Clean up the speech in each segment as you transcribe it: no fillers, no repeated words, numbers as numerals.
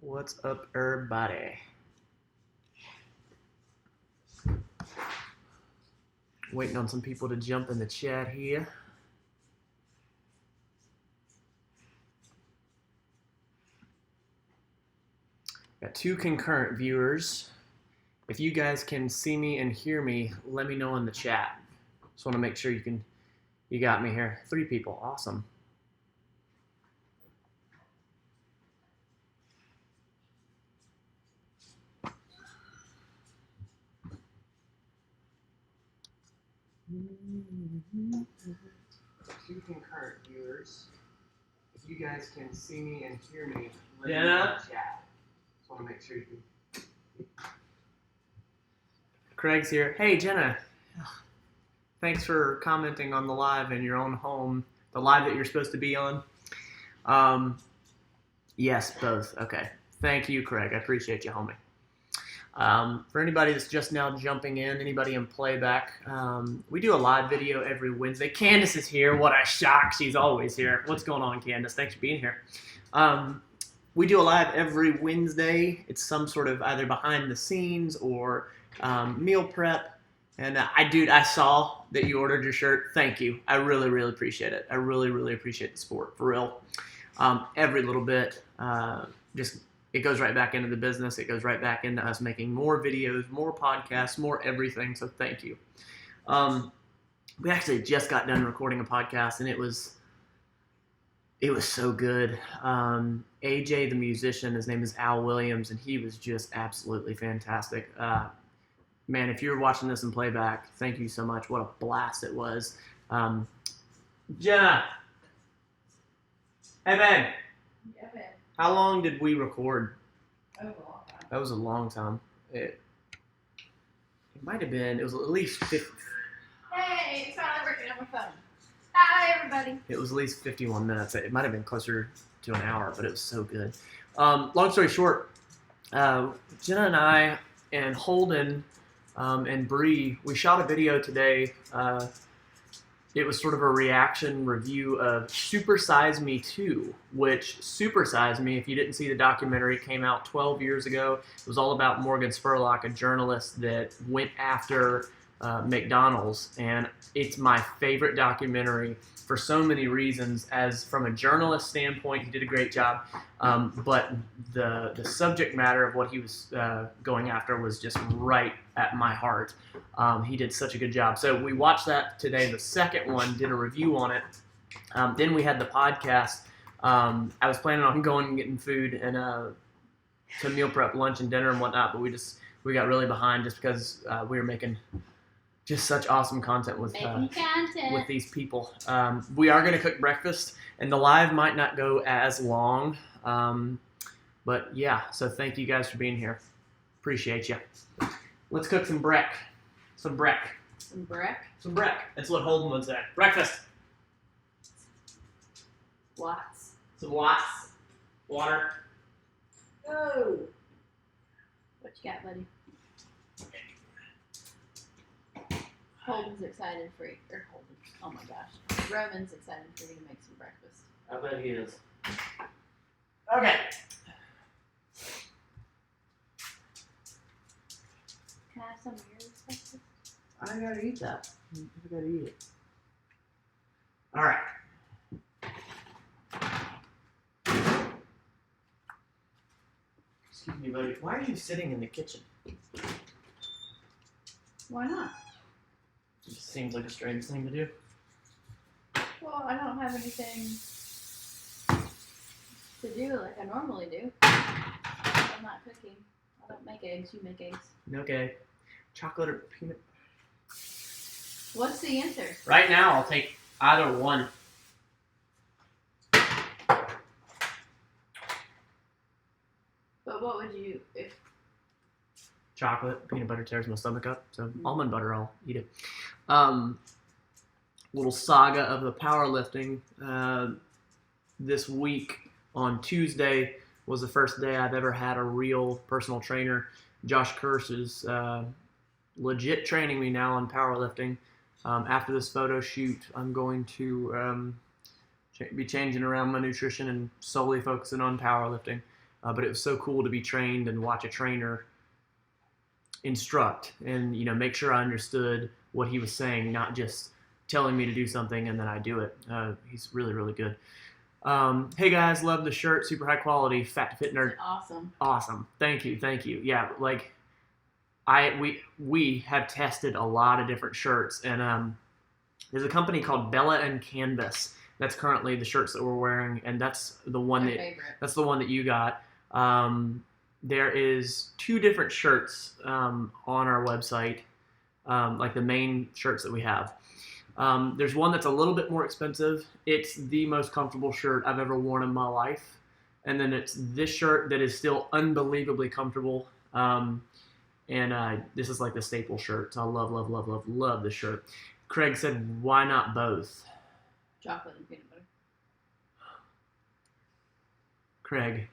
What's up, everybody? Waiting on some people to jump in the chat here. Got 2 concurrent viewers. If you guys can see me and hear me, let me know in the chat. Just want to make sure you got me here. 3 people, awesome. Two concurrent viewers. If you guys can see me and hear me, let me know in the chat. Just want to make sure you can. Craig's here. Hey, Jenna. Thanks for commenting on the live in your own home. The live that you're supposed to be on. Yes, both. Okay. Thank you, Craig. I appreciate you, homie. For anybody that's just now jumping in, anybody in playback, we do a live video every Wednesday. Candace is here. What a shock. She's always here. What's going on, Candace? Thanks for being here. We do a live every Wednesday. It's some sort of either behind the scenes or meal prep. And I saw that you ordered your shirt. Thank you. I really, really appreciate it. I really, really appreciate the support, for real. Every little bit, it goes right back into the business. It goes right back into us making more videos, more podcasts, more everything. So thank you. We actually just got done recording a podcast, and it was so good. AJ, the musician, his name is Al Williams, and he was just absolutely fantastic. Man, if you're watching this in playback, thank you so much. What a blast it was. Jenna. Hey, babe. Yeah, babe. How long did we record? That was a long time. That was a long time. It might have been, it was at least 50. Hey, it's finally working on my phone. Hi, everybody. It was at least 51 minutes. It might have been closer to an hour, but it was so good. Long story short, Jenna and I and Holden and Bree, we shot a video today. It was sort of a reaction review of Super Size Me 2, which Super Size Me, if you didn't see the documentary, came out 12 years ago. It was all about Morgan Spurlock, a journalist that went after McDonald's, and it's my favorite documentary for so many reasons. As from a journalist standpoint, he did a great job, but the subject matter of what he was going after was just right at my heart. He did such a good job. So we watched that today, the second one, did a review on it. Then we had the podcast. I was planning on going and getting food and to meal prep lunch and dinner and whatnot, but we got really behind just because we were making just such awesome content with these people. We are going to cook breakfast, and the live might not go as long, but yeah. So thank you guys for being here. Appreciate you. Let's cook some breck. Some breck. Some breck? Some breck. That's what Holden would say. Breakfast. Lots. Some lots. Water. Oh. What you got, buddy? Holden's excited for you. Or Holden. Oh my gosh. Roman's excited for you to make some breakfast. I bet he is. Okay. Can I have some of yours breakfast? I gotta eat that. I gotta eat it. All right. Excuse me, buddy. Why are you sitting in the kitchen? Why not? It just seems like a strange thing to do. Well, I don't have anything to do like I normally do. I'm not cooking. I don't make eggs. You make eggs. Okay. Chocolate or peanut? What's the answer? Right now, I'll take either one. But what would you if? Chocolate, peanut butter tears my stomach up, so almond butter, I'll eat it. Little saga of the powerlifting. This week on Tuesday was the first day I've ever had a real personal trainer. Josh Kurse is legit training me now on powerlifting. After this photo shoot, I'm going to be changing around my nutrition and solely focusing on powerlifting. but it was so cool to be trained and watch a trainer instruct and make sure I understood what he was saying, not just telling me to do something and then I do it. He's really, really good. Hey guys, love the shirt, super high quality, Fat to Fit Nerd. Awesome. Thank you. Yeah, like we have tested a lot of different shirts, and there's a company called Bella and Canvas that's currently the shirts that we're wearing, and that's the one that you got. There is 2 different shirts on our website, like the main shirts that we have. There's one that's a little bit more expensive. It's the most comfortable shirt I've ever worn in my life. And then it's this shirt that is still unbelievably comfortable. This is like the staple shirt. So I love this shirt. Craig said, why not both? Chocolate and peanut butter. Craig,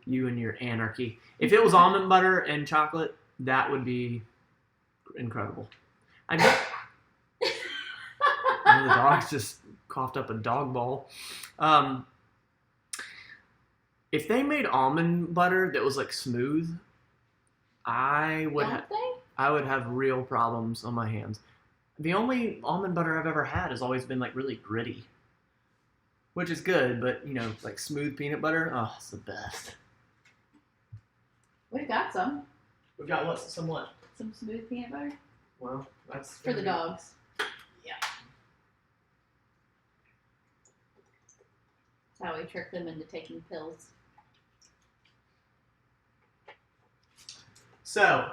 you and your anarchy. If it was almond butter and chocolate, that would be incredible. The dogs just coughed up a dog ball. If they made almond butter that was like smooth, I would have real problems on my hands. The only almond butter I've ever had has always been like really gritty, which is good, but like smooth peanut butter, oh, it's the best. We've got some. We've got what? Some what? Some smooth peanut butter. Well, that's for the dogs. Yeah. That's how we trick them into taking pills. So,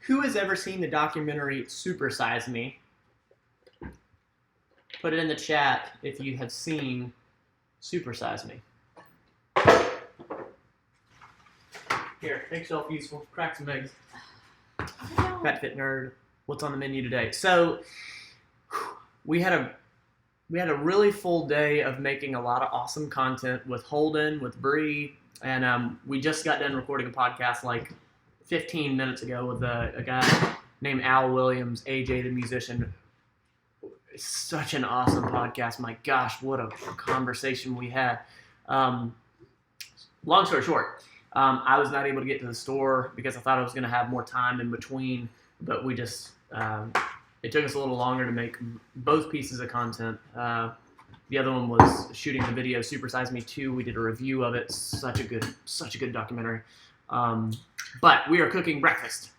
who has ever seen the documentary Super Size Me? Put it in the chat if you have seen Super Size Me. Here, make yourself useful. Crack some eggs. Fat Fit Nerd. What's on the menu today? So, we had a really full day of making a lot of awesome content with Holden, with Bree, and we just got done recording a podcast like 15 minutes ago with a guy named Al Williams, AJ the musician. It's such an awesome podcast. My gosh, what a conversation we had. Long story short, I was not able to get to the store because I thought I was going to have more time in between, but we just, it took us a little longer to make both pieces of content. The other one was shooting the video, Super Size Me 2. We did a review of it. Such a good documentary. But we are cooking breakfast.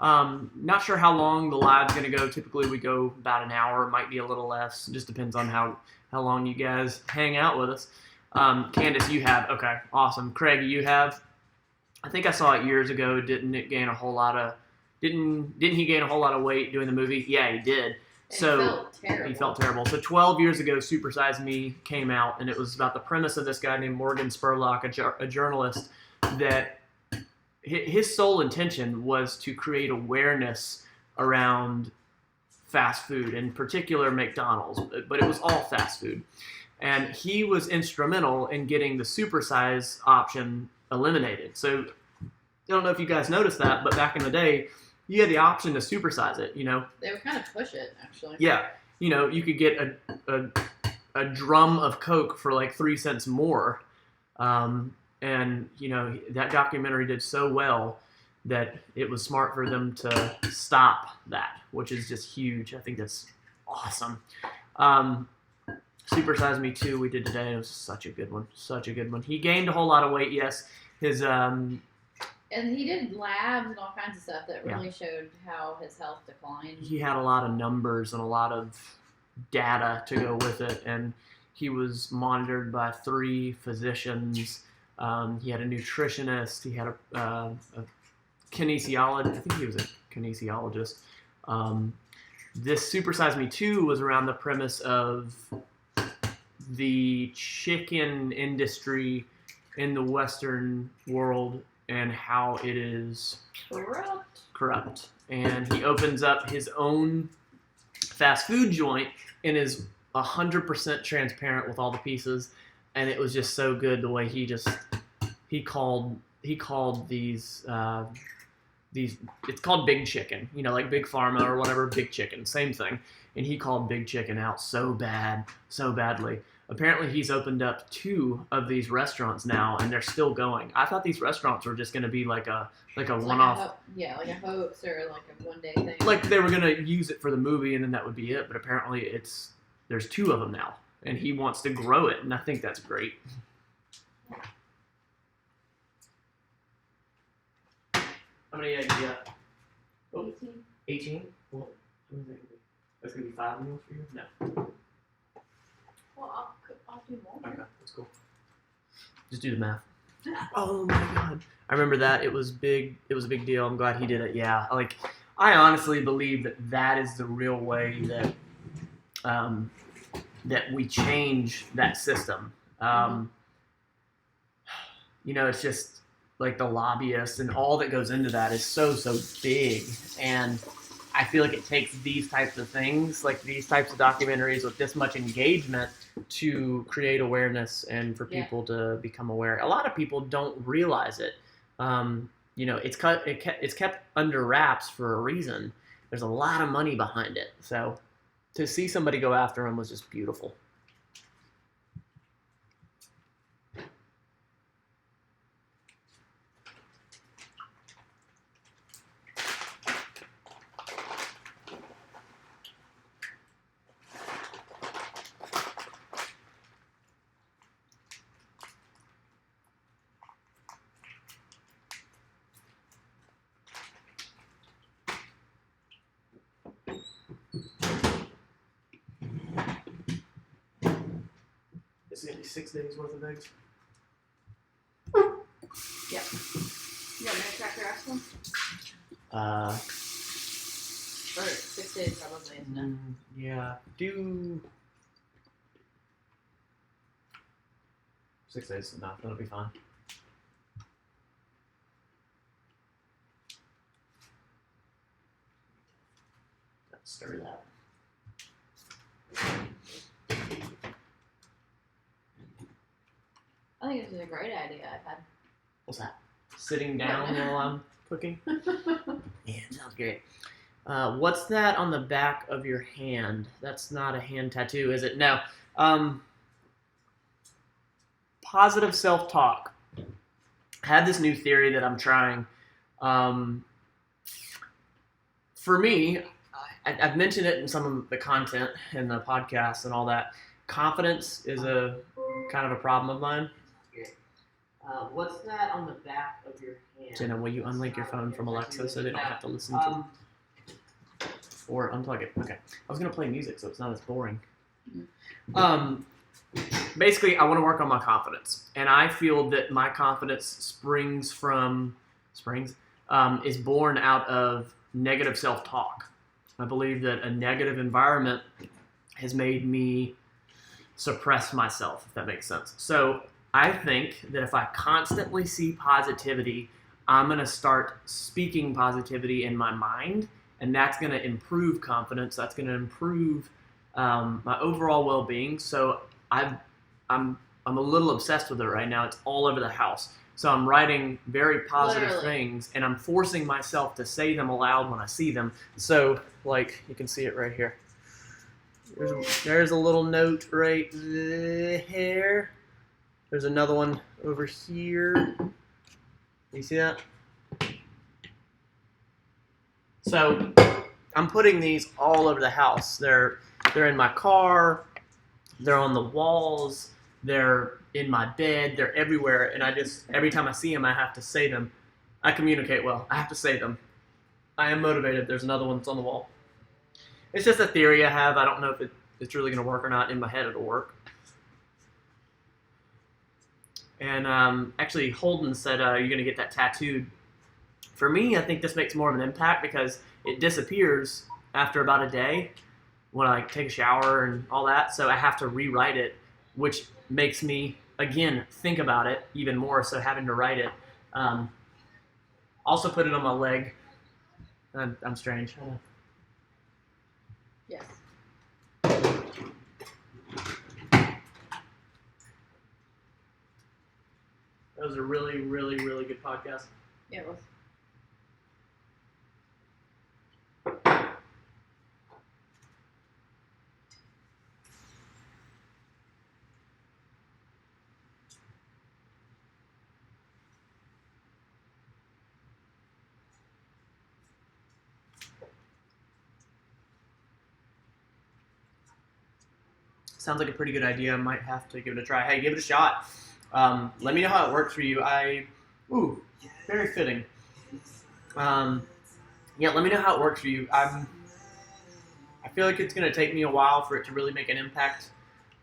Not sure how long the live's going to go. Typically we go about an hour. It might be a little less. It just depends on how long you guys hang out with us. Candace, you have. Okay, awesome. Craig, you have. I think I saw it years ago. Didn't he gain a whole lot of weight doing the movie? Yeah, he did. He felt terrible. So 12 years ago, Super Size Me came out, and it was about the premise of this guy named Morgan Spurlock, a journalist, that his sole intention was to create awareness around fast food, in particular McDonald's, but it was all fast food. And he was instrumental in getting the supersize option eliminated. So I don't know if you guys noticed that, but back in the day, you had the option to supersize it, They would kind of push it, actually. Yeah. You could get a drum of Coke for like 3 cents more. And, that documentary did so well that it was smart for them to stop that, which is just huge. I think that's awesome. Super Size Me 2 we did today. It was such a good one. He gained a whole lot of weight, yes. His and he did labs and all kinds of stuff that really showed how his health declined. He had a lot of numbers and a lot of data to go with it, and he was monitored by 3 physicians. He had a nutritionist. He had a kinesiologist. I think he was a kinesiologist. This Super Size Me 2 was around the premise of the chicken industry in the Western world and how it is corrupt. And he opens up his own fast food joint and is 100% transparent with all the pieces. And it was just so good the way he called these it's called Big Chicken, like Big Pharma or whatever, Big Chicken, same thing. And he called Big Chicken out so badly. Apparently, he's opened up 2 of these restaurants now, and they're still going. I thought these restaurants were just going to be like a one-off. Like a hoax or like a one-day thing. Like they were going to use it for the movie, and then that would be it. But apparently, there's 2 of them now, and he wants to grow it, and I think that's great. How many eggs you got? 18. 18? Well, that's going to be 5 meals for you? No. Well, I'll do more. Okay, that's cool. Just do the math. Oh my god. I remember that. It was big. It was a big deal. I'm glad he did it. Yeah. Like, I honestly believe that is the real way that that we change that system. It's just like the lobbyists and all that goes into that is so big. And I feel like it takes these types of things, like these types of documentaries with this much engagement, to create awareness and for people to become aware. A lot of people don't realize it. It's kept under wraps for a reason. There's a lot of money behind it. So to see somebody go after him was just beautiful. It's going to be 6 days worth of eggs. Yep. You want me to crack the rest of them? Or 6 days probably, isn't it? Yeah. Do 6 days is enough. That'll be fine. Let's stir that. I think this is a great idea I've had. What's that? Sitting down while I'm cooking? Yeah, sounds great. What's that on the back of your hand? That's not a hand tattoo, is it? No. Positive self-talk. I have this new theory that I'm trying. For me, I've mentioned it in some of the content in the podcast and all that. Confidence is a kind of a problem of mine. What's that on the back of your hand? Jenna, will you unlink your phone from Alexa so they don't have to listen to it? Or unplug it. Okay. I was going to play music so it's not as boring. Basically, I want to work on my confidence. And I feel that my confidence is born out of negative self-talk. I believe that a negative environment has made me suppress myself, if that makes sense. So I think that if I constantly see positivity, I'm going to start speaking positivity in my mind, and that's going to improve confidence. That's going to improve my overall well-being. So I'm a little obsessed with it right now. It's all over the house. So I'm writing very positive things, and I'm forcing myself to say them aloud when I see them. So, like, you can see it right here. There's a little note right there. There's another one over here. You see that? So I'm putting these all over the house. They're in my car. They're on the walls. They're in my bed. They're everywhere. And every time I see them, I have to say them. I communicate well. I have to say them. I am motivated. There's another one that's on the wall. It's just a theory I have. I don't know if it's really going to work or not. In my head, it'll work. And actually, Holden said you're going to get that tattooed. For me, I think this makes more of an impact because it disappears after about a day when I take a shower and all that. So I have to rewrite it, which makes me, again, think about it even more. So having to write it. Also put it on my leg. I'm strange. Yes. That was a really, really, really good podcast. Yeah, it was. Sounds like a pretty good idea. I might have to give it a try. Hey, give it a shot. Let me know how it works for you. Ooh, very fitting. Yeah, let me know how it works for you. I feel like it's going to take me a while for it to really make an impact.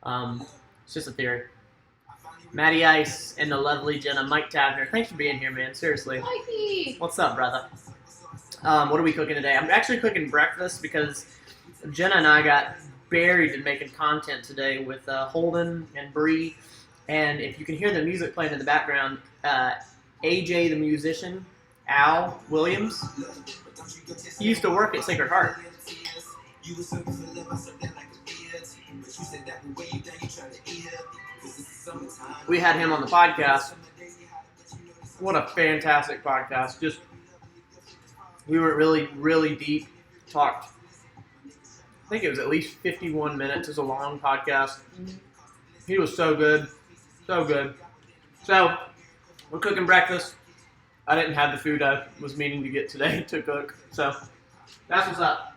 It's just a theory. Matty Ice and the lovely Jenna, Mike Tavner. Thanks for being here, man. Seriously. Mikey! What's up, brother? What are we cooking today? I'm actually cooking breakfast because Jenna and I got buried in making content today with Holden and Bree. And if you can hear the music playing in the background, AJ, the musician, Al Williams, he used to work at Sacred Heart. We had him on the podcast. What a fantastic podcast. Just, we were really, really deep. Talked, I think it was at least 51 minutes. It was a long podcast. He was so good. So good. So, we're cooking breakfast. I didn't have the food I was meaning to get today to cook. So, that's what's up.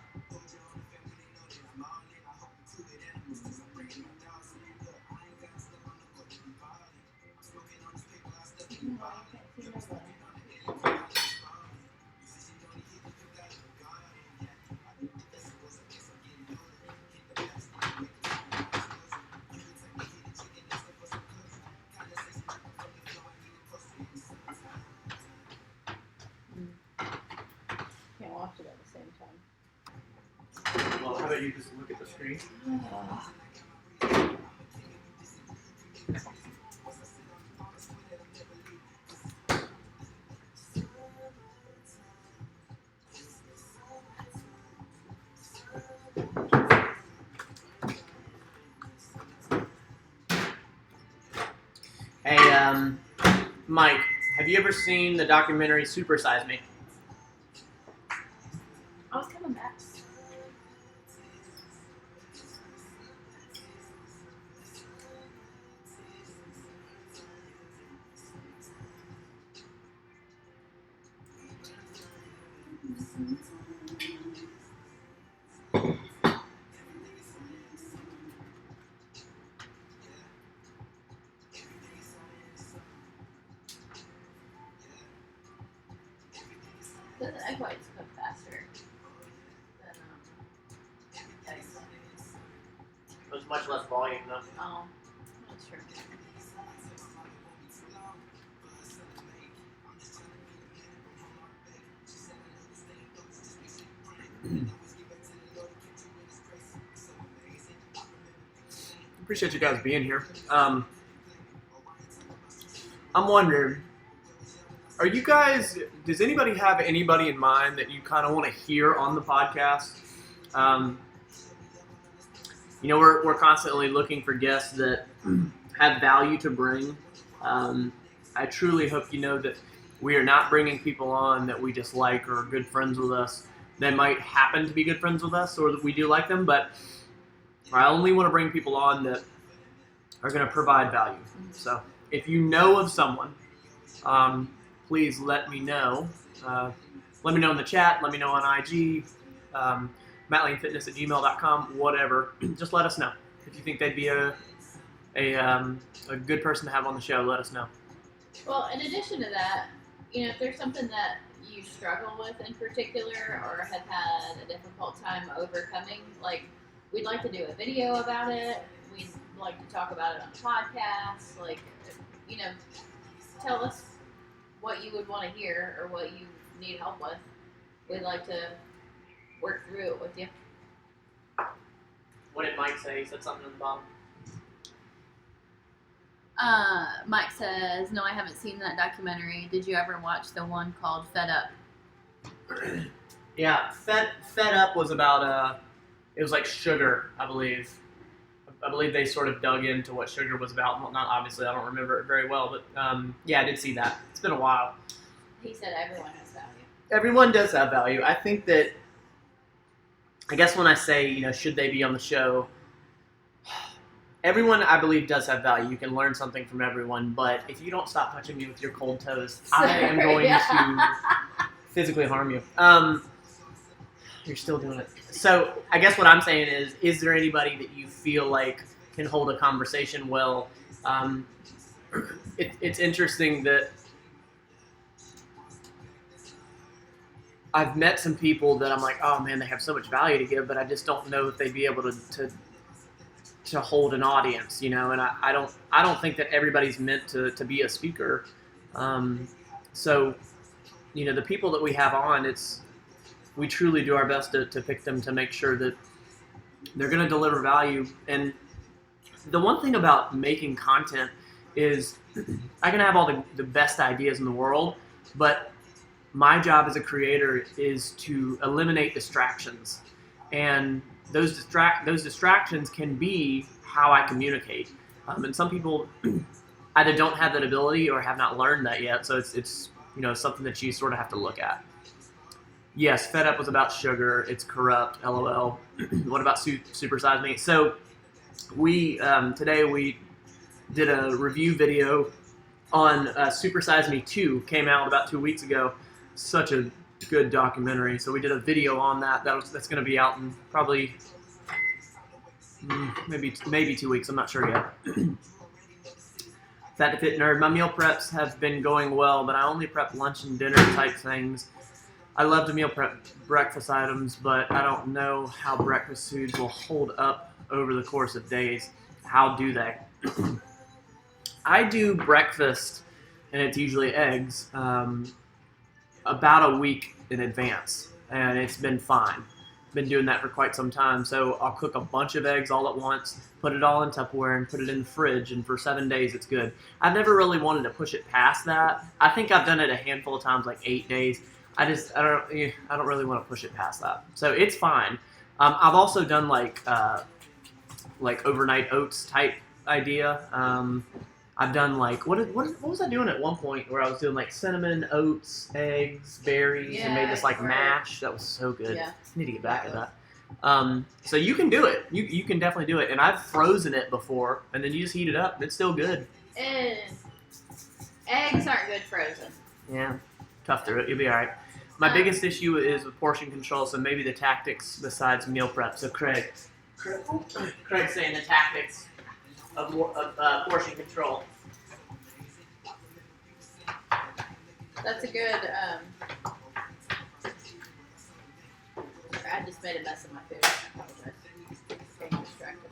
Can't watch it at the same time. Well, how about you just look at the screen? Hey, Mike, have you ever seen the documentary Super Size Me? I was coming back. Doesn't egg whites cook faster than eggs? There's much less volume, though. Oh, that's true. Appreciate you guys being here. I'm wondering, are you guys, does anybody have anybody in mind that you kind of want to hear on the podcast? You know, we're constantly looking for guests that have value to bring. I truly hope you know that we are not bringing people on that we just like or are good friends with us. They might happen to be good friends with us or that we do like them, but I only want to bring people on that are going to provide value. So if you know of someone, please let me know. Let me know in the chat. Let me know on IG, MattLaneFitness@gmail.com, whatever. Just let us know. If you think they'd be a good person to have on the show, let us know. Well, in addition to that, you know, if there's something that you struggle with in particular or have had a difficult time overcoming, like, we'd like to do a video about it. We'd like to talk about it on the podcast. Like, you know, tell us what you would want to hear or what you need help with. We'd like to work through it with you. What did Mike say? He said something at the bottom. Mike says, no, I haven't seen that documentary. Did you ever watch the one called Fed Up? Yeah, Fed Up was about, it was like sugar, I believe. I believe they sort of dug into what sugar was about. Well, not obviously, I don't remember it very well, but yeah, I did see that. It's been a while. He said everyone has value. Everyone does have value. I think that, I guess when I say, you know, should they be on the show, everyone, I believe, does have value. You can learn something from everyone, but if you don't stop touching me with your cold toes, I am going to physically harm you. You're still doing it. So I guess what I'm saying is there anybody that you feel like can hold a conversation well. It's interesting that I've met some people that I'm like, oh man, they have so much value to give, but I just don't know if they'd be able to hold an audience, you know. And I don't think that everybody's meant to be a speaker. So, you know, the people that we have on, we truly do our best to pick them to make sure that they're going to deliver value. And the one thing about making content is I can have all the best ideas in the world, but my job as a creator is to eliminate distractions. And those distractions can be how I communicate. And some people either don't have that ability or have not learned that yet. So it's you know, something that you sort of have to look at. Yes, Fed Up was about sugar. It's corrupt. LOL. What about Super Size Me? So today we did a review video on Super Size Me 2. Came out about 2 weeks ago. Such a good documentary. So we did a video on that. That's going to be out in probably maybe 2 weeks. I'm not sure yet. Fat to Fit Nerd. My meal preps have been going well, but I only prep lunch and dinner type things. I love to meal prep breakfast items, but I don't know how breakfast foods will hold up over the course of days. How do they? I do breakfast, and it's usually eggs, about a week in advance, and it's been fine. Been doing that for quite some time. So I'll cook a bunch of eggs all at once, put it all in Tupperware, and put it in the fridge, and for 7 days it's good. I've never really wanted to push it past that. I think I've done it a handful of times, like 8 days. I don't really want to push it past that. So it's fine. I've also done like overnight oats type idea. I've done like what was I doing at one point where I was doing like cinnamon, oats, eggs, berries, and made this like mash. That was so good. Yeah. I need to get back at that. So you can do it. You can definitely do it. And I've frozen it before, and then you just heat it up, and it's still good. Eggs aren't good frozen. Yeah, tough through it. You'll be all right. My biggest issue is with portion control, so maybe the tactics besides meal prep. So Craig's saying the tactics of portion control. That's a good. I just made a mess of my food. I apologize. Getting distracted.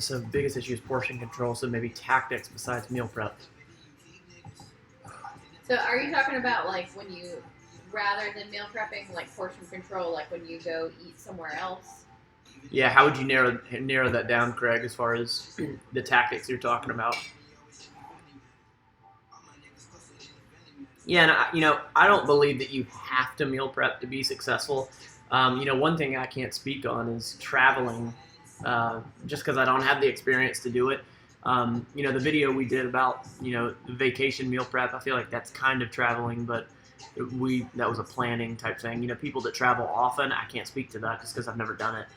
So biggest issue is portion control, so maybe tactics besides meal prep. So are you talking about like when you, rather than meal prepping, like portion control, like when you go eat somewhere else? Yeah, how would you narrow that down, Craig, as far as the tactics you're talking about? Yeah, and I don't believe that you have to meal prep to be successful. One thing I can't speak on is traveling, just because I don't have the experience to do it. The video we did about, the vacation meal prep, I feel like that's kind of traveling, but that was a planning type thing. People that travel often, I can't speak to that just because I've never done it.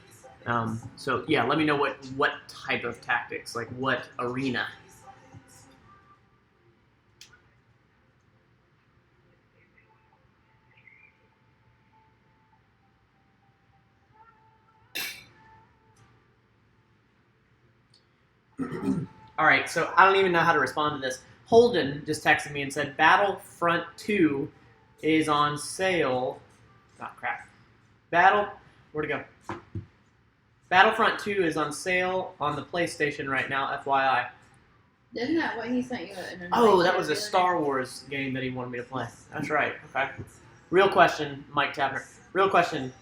So yeah, let me know what type of tactics, like what arena. All right, so I don't even know how to respond to this. Holden just texted me and said Battlefront 2 is on sale. Oh, crap. Where'd it go? Battlefront 2 is on sale on the PlayStation right now, FYI. Isn't that what he sent you? Oh, that was a Star Wars game that he wanted me to play. That's right. Okay. Real question, Mike Tapner. Real question.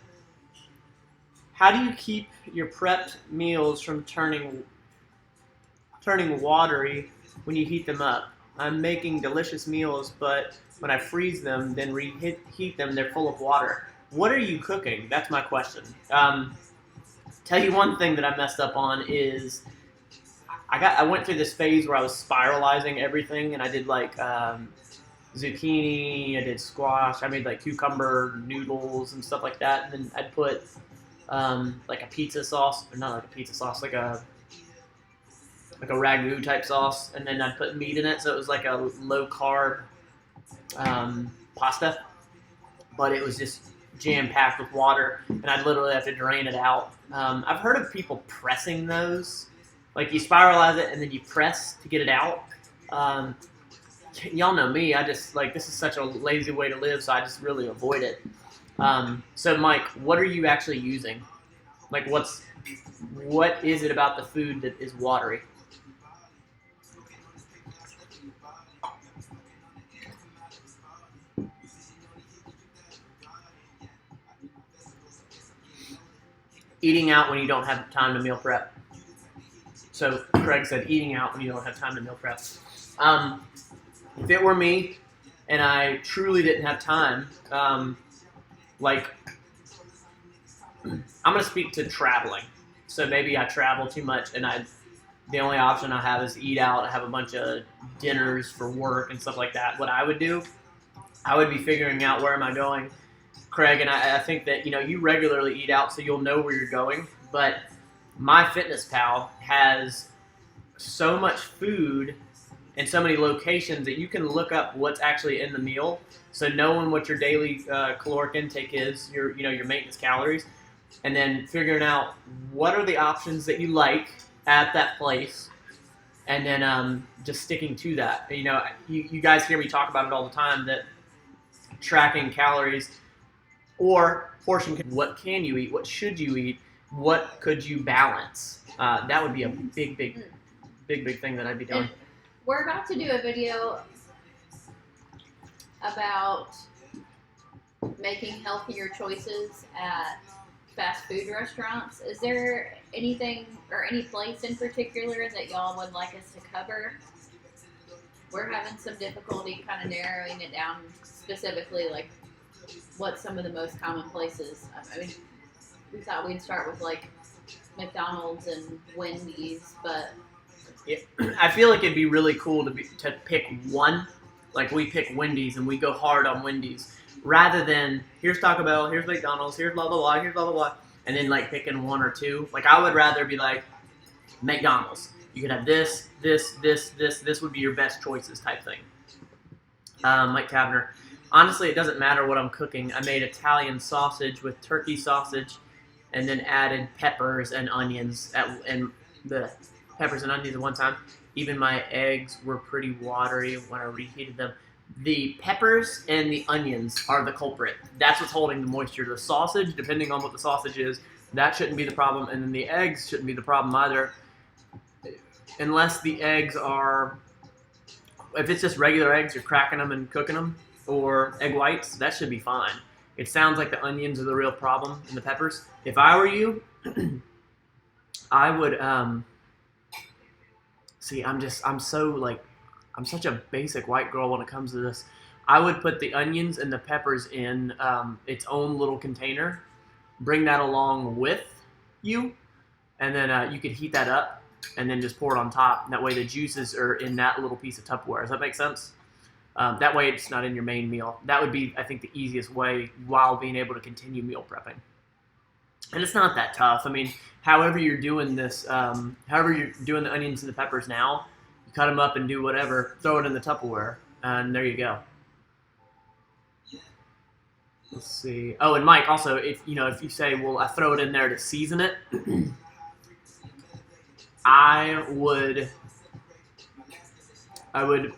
How do you keep your prepped meals from turning watery when you heat them up? I'm making delicious meals, but when I freeze them, then reheat them, they're full of water. What are you cooking? That's my question. Tell you one thing that I messed up on is I went through this phase where I was spiralizing everything, and I did like zucchini, I did squash, I made like cucumber noodles and stuff like that, and then I'd put like a pizza sauce, or not like a pizza sauce, like a ragu type sauce, and then I'd put meat in it, so it was like a low carb pasta. but it was just jam-packed with water, and I'd literally have to drain it out. I've heard of people pressing those. Like, you spiralize it, and then you press to get it out. Y'all know me. I just, like, this is such a lazy way to live, so I just really avoid it. So, Mike, what are you actually using? Like, what is it about the food that is watery? Eating out when you don't have time to meal prep. So Craig said eating out when you don't have time to meal prep. If it were me and I truly didn't have time, like, I'm going to speak to traveling. So maybe I travel too much and the only option I have is eat out. I have a bunch of dinners for work and stuff like that. What I would do, I would be figuring out where am I going. Craig, and I think that, you regularly eat out so you'll know where you're going, but MyFitnessPal has so much food and so many locations that you can look up what's actually in the meal. So knowing what your daily caloric intake is, your maintenance calories, and then figuring out what are the options that you like at that place, and then just sticking to that. You guys hear me talk about it all the time, that tracking calories or portion. What can you eat? What should you eat? What could you balance? That would be a big thing that I'd be doing. And we're about to do a video about making healthier choices at fast food restaurants. Is there anything or any place in particular that y'all would like us to cover? We're having some difficulty kind of narrowing it down specifically, like what some of the most common places. I mean, we thought we'd start with like McDonald's and Wendy's, but yeah, I feel like it'd be really cool to pick one. Like, we pick Wendy's and we go hard on Wendy's, rather than here's Taco Bell, here's McDonald's, here's blah blah blah, here's blah blah blah, and then like picking one or two. Like, I would rather be like, McDonald's, you could have this would be your best choices type thing. Mike Kavner. Honestly, it doesn't matter what I'm cooking. I made Italian sausage with turkey sausage, and then added peppers and onions and the peppers and onions at one time. Even my eggs were pretty watery when I reheated them. The peppers and the onions are the culprit. That's what's holding the moisture. The sausage, depending on what the sausage is, that shouldn't be the problem, and then the eggs shouldn't be the problem either, unless the eggs are, if it's just regular eggs, you're cracking them and cooking them, or egg whites, that should be fine. It sounds like the onions are the real problem and the peppers. If I were you, I would, see, I'm such a basic white girl when it comes to this. I would put the onions and the peppers in its own little container, bring that along with you, and then you could heat that up and then just pour it on top. That way the juices are in that little piece of Tupperware. Does that make sense? That way it's not in your main meal. That would be, I think, the easiest way while being able to continue meal prepping. And it's not that tough. I mean, however you're doing this, however you're doing the onions and the peppers now, you cut them up and do whatever, throw it in the Tupperware, and there you go. Let's see. Oh, and Mike, also, if you say, well, I throw it in there to season it, I would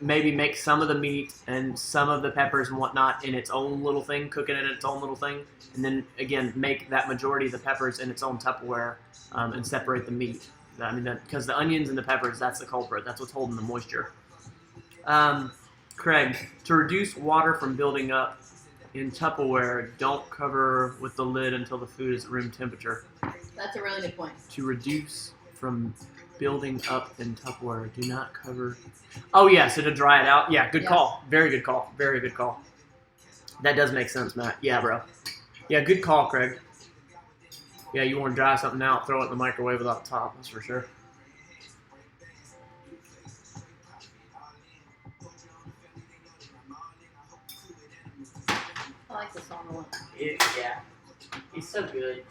maybe make some of the meat and some of the peppers and whatnot in its own little thing, cook it in its own little thing, and then, again, make that majority of the peppers in its own Tupperware and separate the meat. I mean, because the onions and the peppers, that's the culprit. That's what's holding the moisture. Craig, to reduce water from building up in Tupperware, don't cover with the lid until the food is at room temperature. that's a really good point. To reduce from building up in Tupperware, do not cover. Oh yeah, so to dry it out. Yeah, good call. Very good call. Very good call. That does make sense, Matt. Yeah, bro. Yeah, good call, Craig. Yeah, you want to dry something out, throw it in the microwave without the top. That's for sure. I like this song a lot. Yeah, he's so good.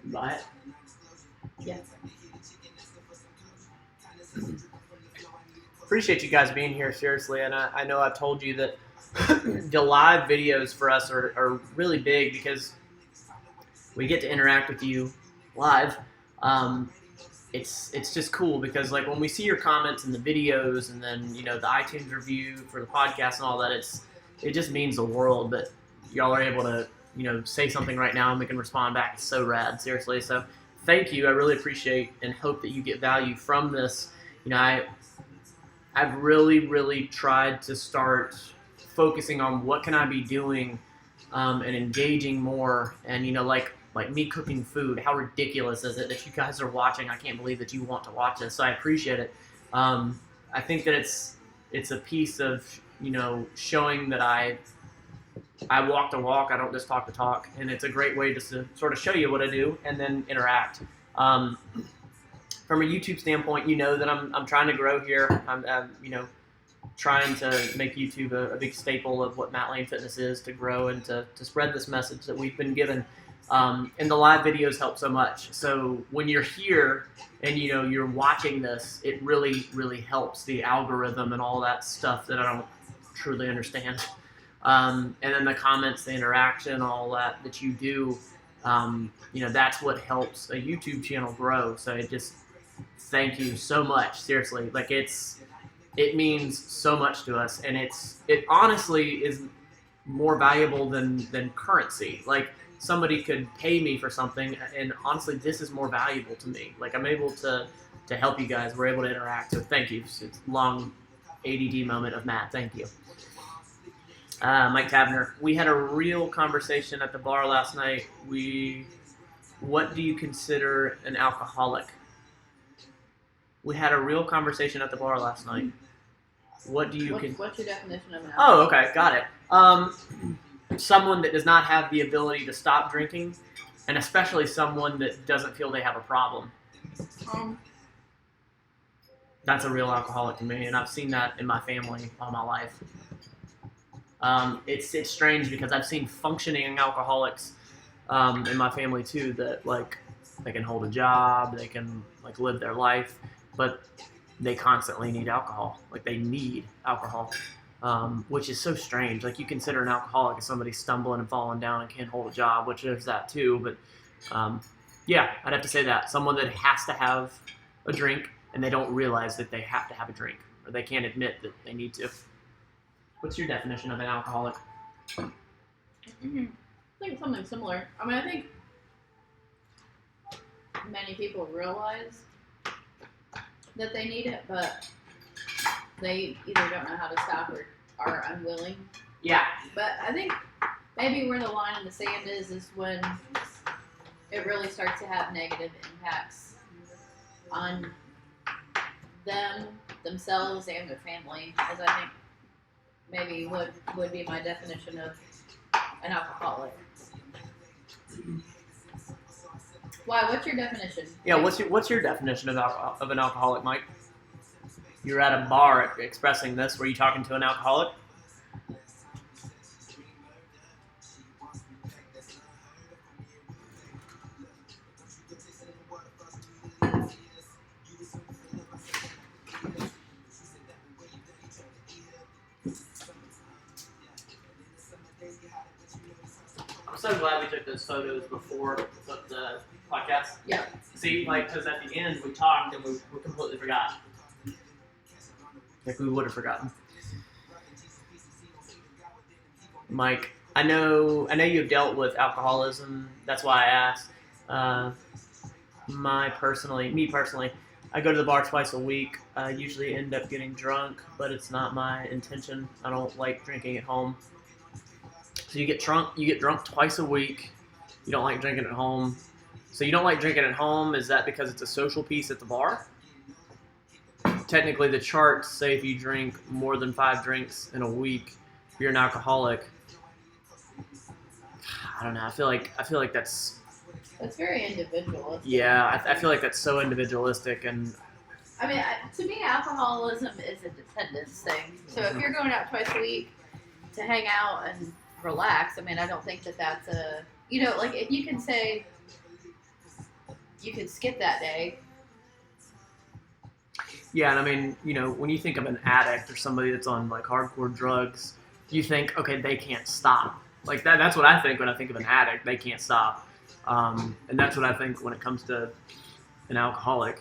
Buy it? Yes. appreciate you guys being here, seriously. And I know I've told you that the live videos for us are really big because we get to interact with you live. It's just cool because like when we see your comments in the videos and then the iTunes review for the podcast and all that, it just means the world that y'all are able to say something right now and we can respond back. It's so rad, seriously. So thank you. I really appreciate and hope that you get value from this. I've really tried to start focusing on what can I be doing and engaging more, and like me cooking food. How ridiculous is it that you guys are watching? I can't believe that you want to watch this. So I appreciate it. I think that it's a piece of showing that I walk the walk. I don't just talk the talk, and it's a great way just to sort of show you what I do and then interact. From a YouTube standpoint, that I'm trying to grow here. I'm trying to make YouTube a big staple of what MattLaneFitness is, to grow and to spread this message that we've been given. And the live videos help so much. So when you're here and you're watching this, it really helps the algorithm and all that stuff that I don't truly understand. And then the comments, the interaction, all that you do, that's what helps a YouTube channel grow. So thank you so much. Seriously, like it means so much to us, and it honestly is more valuable than currency. Like somebody could pay me for something, and honestly, this is more valuable to me. Like I'm able to help you guys. We're able to interact. So thank you. It's a long ADD moment of Matt. Thank you. Mike Tavner, we had a real conversation at the bar last night. What do you consider an alcoholic? We had a real conversation at the bar last night. What's your definition of an alcoholic? Oh, okay, got it. Someone that does not have the ability to stop drinking, and especially someone that doesn't feel they have a problem. That's a real alcoholic to me, and I've seen that in my family all my life. It's strange because I've seen functioning alcoholics in my family too, that like they can hold a job, they can like live their life, but they constantly need alcohol. Like they need alcohol, which is so strange. Like you consider an alcoholic as somebody stumbling and falling down and can't hold a job, which there's that too. But yeah, I'd have to say that someone that has to have a drink and they don't realize that they have to have a drink, or they can't admit that they need to. What's your definition of an alcoholic? I think it's something similar. I mean, I think many people realize that they need it, but they either don't know how to stop or are unwilling. Yeah. But I think maybe where the line in the sand is when it really starts to have negative impacts on themselves, and their family, as I think maybe would be my definition of an alcoholic. Why? What's your definition? Yeah, what's your definition of an alcoholic, Mike? You're at a bar expressing this. Were you talking to an alcoholic? I'm so glad we took those photos before the podcast. Yeah. See, like, because at the end we talked and we completely forgot. Like we would have forgotten. Mike, I know you've dealt with alcoholism. That's why I asked. Me personally, I go to the bar twice a week. I usually end up getting drunk, but it's not my intention. I don't like drinking at home. So you get drunk twice a week. You don't like drinking at home. So you don't like drinking at home. Is that because it's a social piece at the bar? Technically, the charts say if you drink more than 5 drinks in a week, you're an alcoholic. I don't know. I feel like that's very individualistic. Yeah, I feel like that's so individualistic, and I mean, to me, alcoholism is a dependence thing. So if you're going out twice a week to hang out and relax, I mean, I don't think that's a, like if you can say you can skip that day. Yeah, and I mean, when you think of an addict or somebody that's on like hardcore drugs, you think, okay, they can't stop. Like that's what I think when I think of an addict. They can't stop, and that's what I think when it comes to an alcoholic.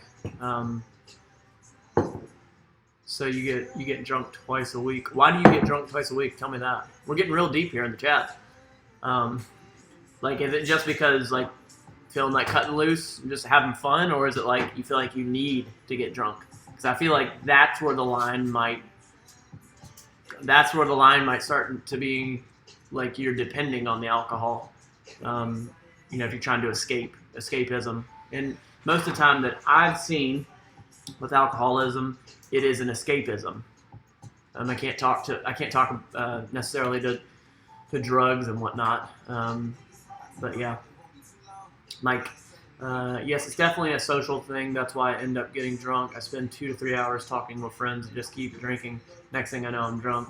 So you get drunk twice a week. Why do you get drunk twice a week? Tell me that. We're getting real deep here in the chat. Like, is it just because like feeling like cutting loose and just having fun, or is it like you feel like you need to get drunk? Because I feel like that's where the line might start to be like you're depending on the alcohol. If you're trying to escapism, and most of the time that I've seen with alcoholism, it is an escapism. I can't talk necessarily to drugs and whatnot. But yeah, Mike. Yes, it's definitely a social thing. That's why I end up getting drunk. I spend 2 to 3 hours talking with friends and just keep drinking. Next thing I know, I'm drunk.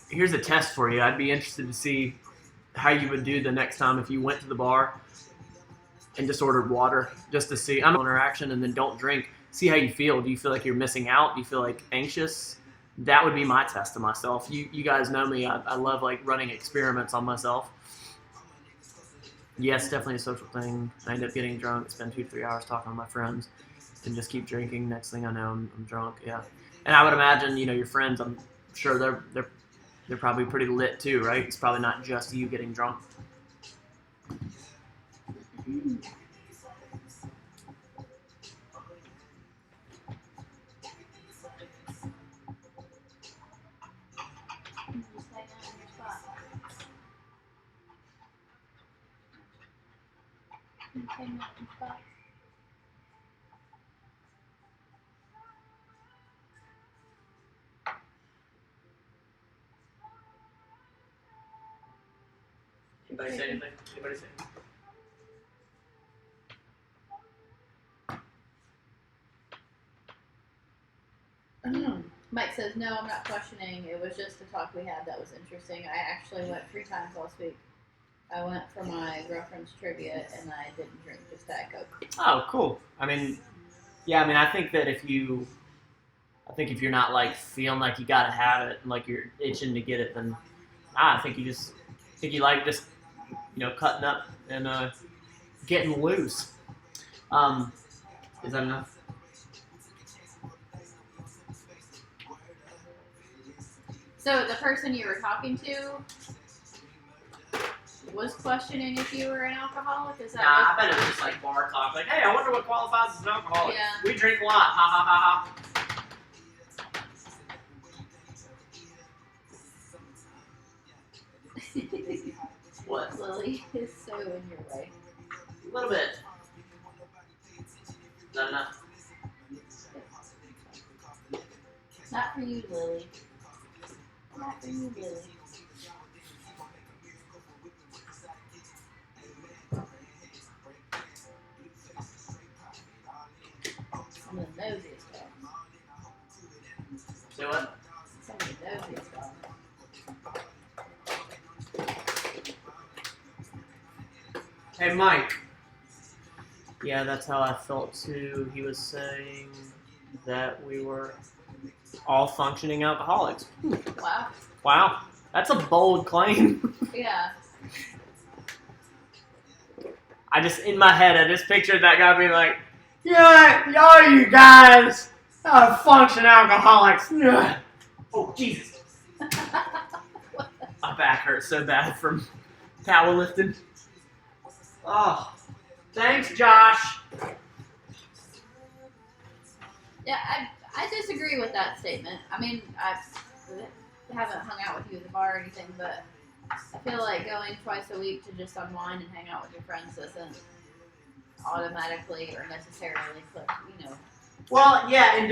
Here's a test for you. I'd be interested to see how you would do the next time if you went to the bar and just ordered water, just to see interaction, and then don't drink. See how you feel. Do you feel like you're missing out? Do you feel like anxious? That would be my test to myself. You guys know me. I love like running experiments on myself. Yes, definitely a social thing. I end up getting drunk, spend 2 to 3 hours talking to my friends, and just keep drinking. Next thing I know, I'm drunk. Yeah, and I would imagine your friends. I'm sure they're probably pretty lit too, right? It's probably not just you getting drunk. Anybody say anything? Anybody say anything? Mike says, no, I'm not questioning. It was just the talk we had that was interesting. I actually went 3 times last week. I went for my girlfriend's trivia, and I didn't drink, just Diet Coke. Oh, cool. I mean, yeah, I think that if you're not like feeling like you gotta have it and like you're itching to get it, then I think you like just cutting up and getting loose. Is that enough? So the person you were talking to was questioning if you were an alcoholic? Is that I bet it was just like bar talk. Like, hey, I wonder what qualifies as an alcoholic. Yeah. We drink a lot. Ha ha ha ha. What? Lily is so in your way. A little bit. Is that enough? Not for you, Lily. Not for you, Lily. Some of the nosiest dogs. Say what? Some of the nosiest dogs. Hey, Mike. Yeah, that's how I felt too. He was saying that we were all functioning alcoholics. Wow. Wow. That's a bold claim. Yeah. In my head, I just pictured that guy being like, yeah, y'all you guys are functioning alcoholics. Yeah. Oh, Jesus. My back hurts so bad from powerlifting. Oh, thanks, Josh. Yeah, I disagree with that statement. I mean, I haven't hung out with you at the bar or anything, but I feel like going twice a week to just unwind and hang out with your friends doesn't automatically or necessarily click, Well, yeah, and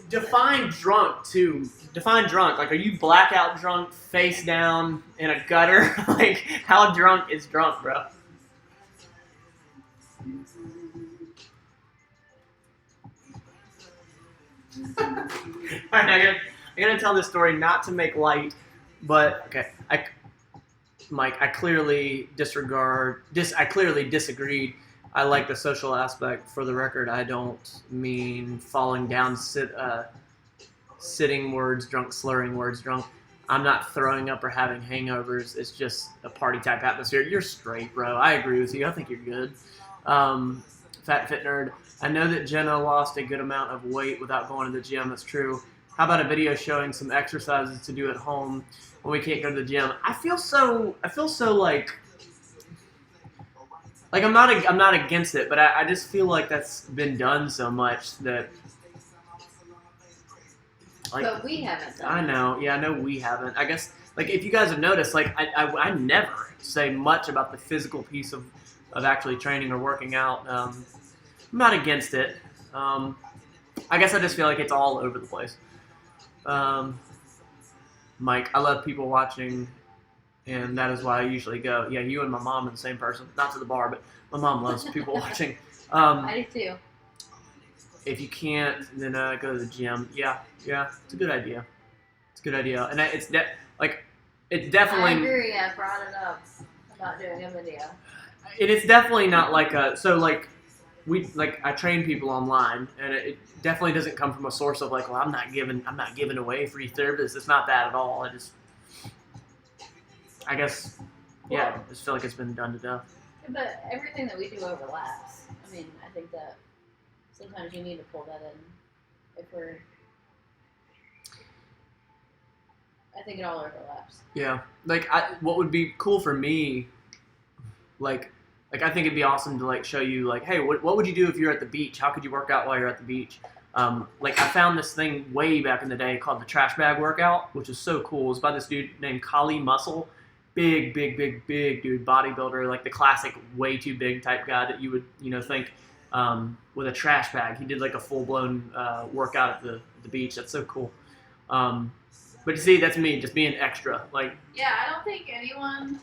define drunk, too. Define drunk. Like, are you blackout drunk, face down, in a gutter? Like, how drunk is drunk, bro? Alright, I'm gonna tell this story not to make light, but, okay. Mike, I clearly I clearly disagreed. I like the social aspect. For the record, I don't mean falling down, sitting words drunk, slurring words drunk. I'm not throwing up or having hangovers. It's just a party type atmosphere. You're straight, bro. I agree with you. I think you're good. Fat Fit Nerd. I know that Jenna lost a good amount of weight without going to the gym. That's true. How about a video showing some exercises to do at home when we can't go to the gym? I feel so like I'm not against it, but I just feel like that's been done so much that like. But we haven't done I know, yeah, I know we haven't. I guess like if you guys have noticed, like I never say much about the physical piece of actually training or working out. I'm not against it. I guess I just feel like it's all over the place. Mike, I love people watching, and that is why I usually go. Yeah, you and my mom are the same person. Not to the bar, but my mom loves people watching. I do too. If you can't, then go to the gym. Yeah, it's a good idea. It's a good idea, and it's definitely. I agree. I brought it up about doing a video. It's definitely not like I train people online, and it definitely doesn't come from a source of like, well, I'm not giving away free service. It's not that at all. I guess, yeah, I just feel like it's been done to death. But everything that we do overlaps. I mean, I think that sometimes you need to pull that in. I think it all overlaps. Yeah, what would be cool for me, like I think it'd be awesome to like show you like, hey, what would you do if you're at the beach? How could you work out while you're at the beach? I found this thing way back in the day called the trash bag workout, which is so cool. It's by this dude named Kali Muscle. Big dude, bodybuilder, like the classic way too big type guy that you would, think with a trash bag. He did like a full-blown workout at the beach. That's so cool. But you see, that's me, just being extra. Like, yeah, I don't think anyone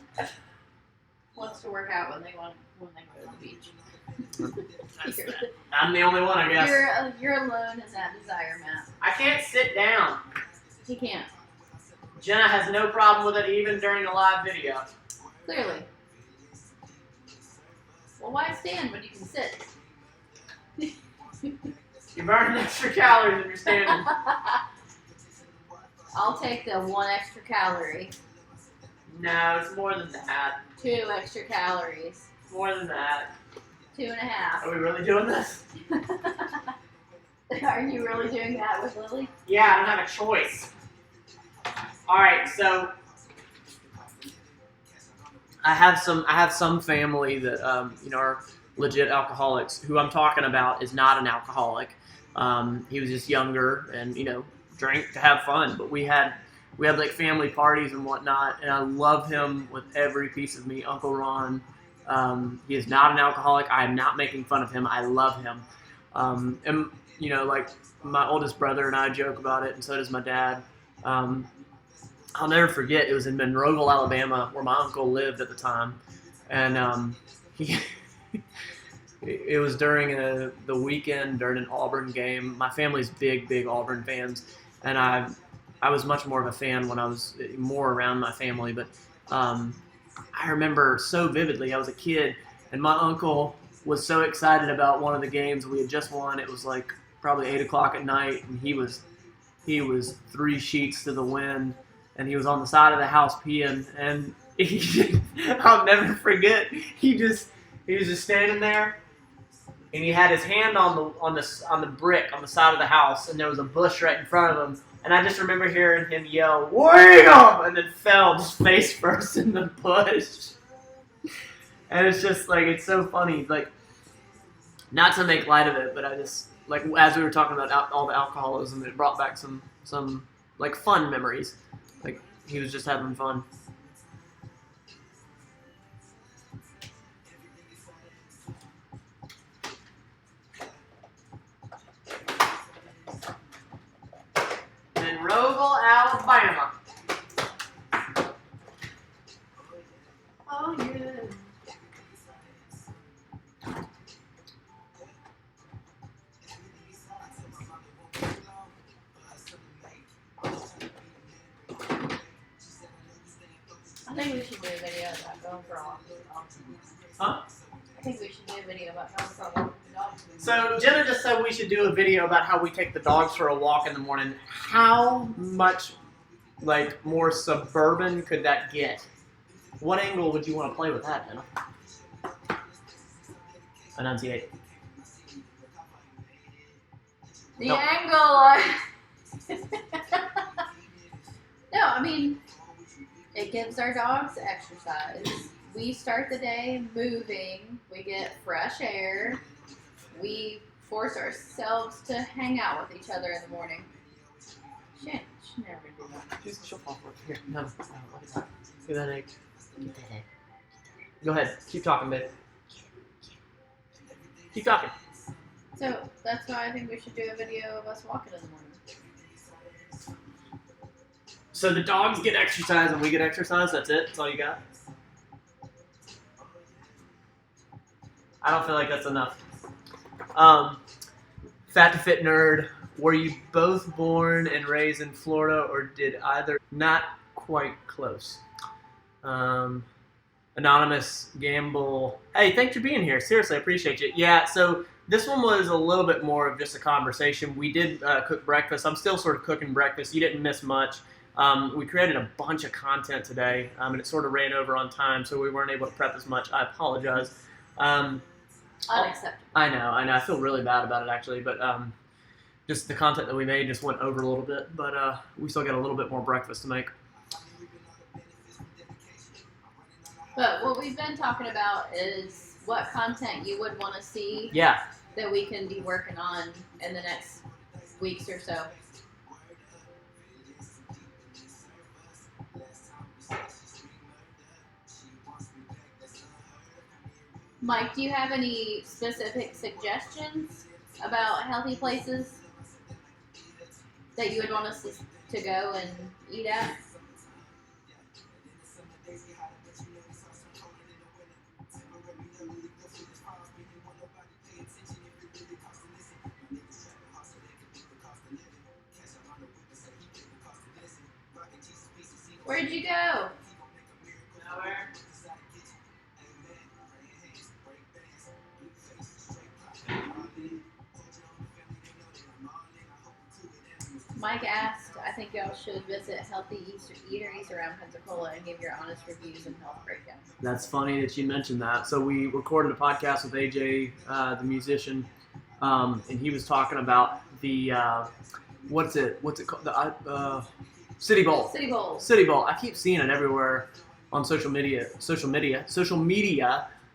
wants to work out when they go to the beach. I'm the only one, I guess. You're alone in that desire, Matt. I can't sit down. He can't. Jenna has no problem with it even during the live video. Clearly. Well, why stand when you can sit? You burn extra calories if you're standing. I'll take the 1 extra calorie. No, it's more than that. 2 extra calories. More than that. 2.5. Are we really doing this? Are you really doing that with Lily? Yeah, I don't have a choice. All right, so I have some family that are legit alcoholics. Who I'm talking about is not an alcoholic. He was just younger and drank to have fun. But we had like family parties and whatnot, and I love him with every piece of me. Uncle Ron. He is not an alcoholic. I am not making fun of him. I love him. And like my oldest brother and I joke about it, and so does my dad. I'll never forget, it was in Monroeville, Alabama, where my uncle lived at the time. And it was during the weekend during an Auburn game. My family's big Auburn fans. And I was much more of a fan when I was more around my family. But I remember so vividly, I was a kid, and my uncle was so excited about one of the games we had just won. It was like probably 8 o'clock at night, and he was 3 sheets to the wind. And he was on the side of the house peeing, and I'll never forget. He was just standing there, and he had his hand on the brick on the side of the house, and there was a bush right in front of him. And I just remember hearing him yell, "Wham!" and then fell just face first in the bush. And it's just like, it's so funny. Like, not to make light of it, but I just like, as we were talking about all the alcoholism, it brought back some like fun memories. Like, he was just having fun. Monroeville, Alabama. Oh, yeah. think we should do a video about going for a walk with the dogs. Huh? I think we should do a video about going for a walk with the dogs. So Jenna just said we should do a video about how we take the dogs for a walk in the morning. How much like more suburban could that get? What angle would you want to play with that, Jenna? Enunciate. The Nope. angle. No, I mean, it gives our dogs exercise. We start the day moving. We get fresh air. We force ourselves to hang out with each other in the morning. She never do that. She'll fall for it. Here, no, look at that. Get that egg. Get that egg. Go ahead. Keep talking, babe. Keep talking. So that's why I think we should do a video of us walking in the morning. So the dogs get exercise and we get exercise. That's it. That's all you got. I don't feel like that's enough. Fat to Fit Nerd. Were you both born and raised in Florida, or did either? Not quite close. Anonymous Gamble. Hey, thanks for being here. Seriously, I appreciate you. Yeah, so this one was a little bit more of just a conversation. We did cook breakfast. I'm still sort of cooking breakfast. You didn't miss much. We created a bunch of content today, and it sort of ran over on time, so we weren't able to prep as much. I apologize. Unacceptable. I know. I feel really bad about it, actually, but just the content that we made just went over a little bit, but we still got a little bit more breakfast to make. But what we've been talking about is what content you would want to see Yeah. that we can be working on in the next weeks or so. Mike, do you have any specific suggestions about healthy places that you would want us to go and eat at? Where'd you go? Nowhere. Mike asked, I think y'all should visit healthy eateries around Pensacola and give your honest reviews and health breakdowns. That's funny that you mentioned that. So we recorded a podcast with AJ, the musician, and he was talking about the, what's it called? The City Bowl. City Bowl. City Bowl. I keep seeing it everywhere on social media,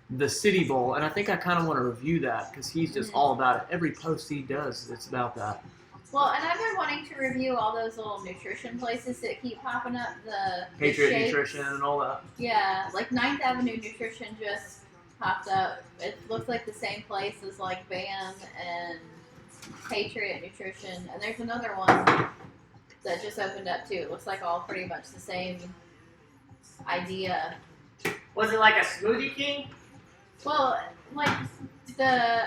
the City Bowl, and I think I kind of want to review that because he's just all about it. Every post he does, it's about that. Well, and I've been wanting to review all those little nutrition places that keep popping up. The Patriot shakes. Nutrition and all that. Yeah, like 9th Avenue Nutrition just popped up. It looks like the same place as like BAM and Patriot Nutrition. And there's another one that just opened up too. It looks like all pretty much the same idea. Was it like a Smoothie King? Well, like the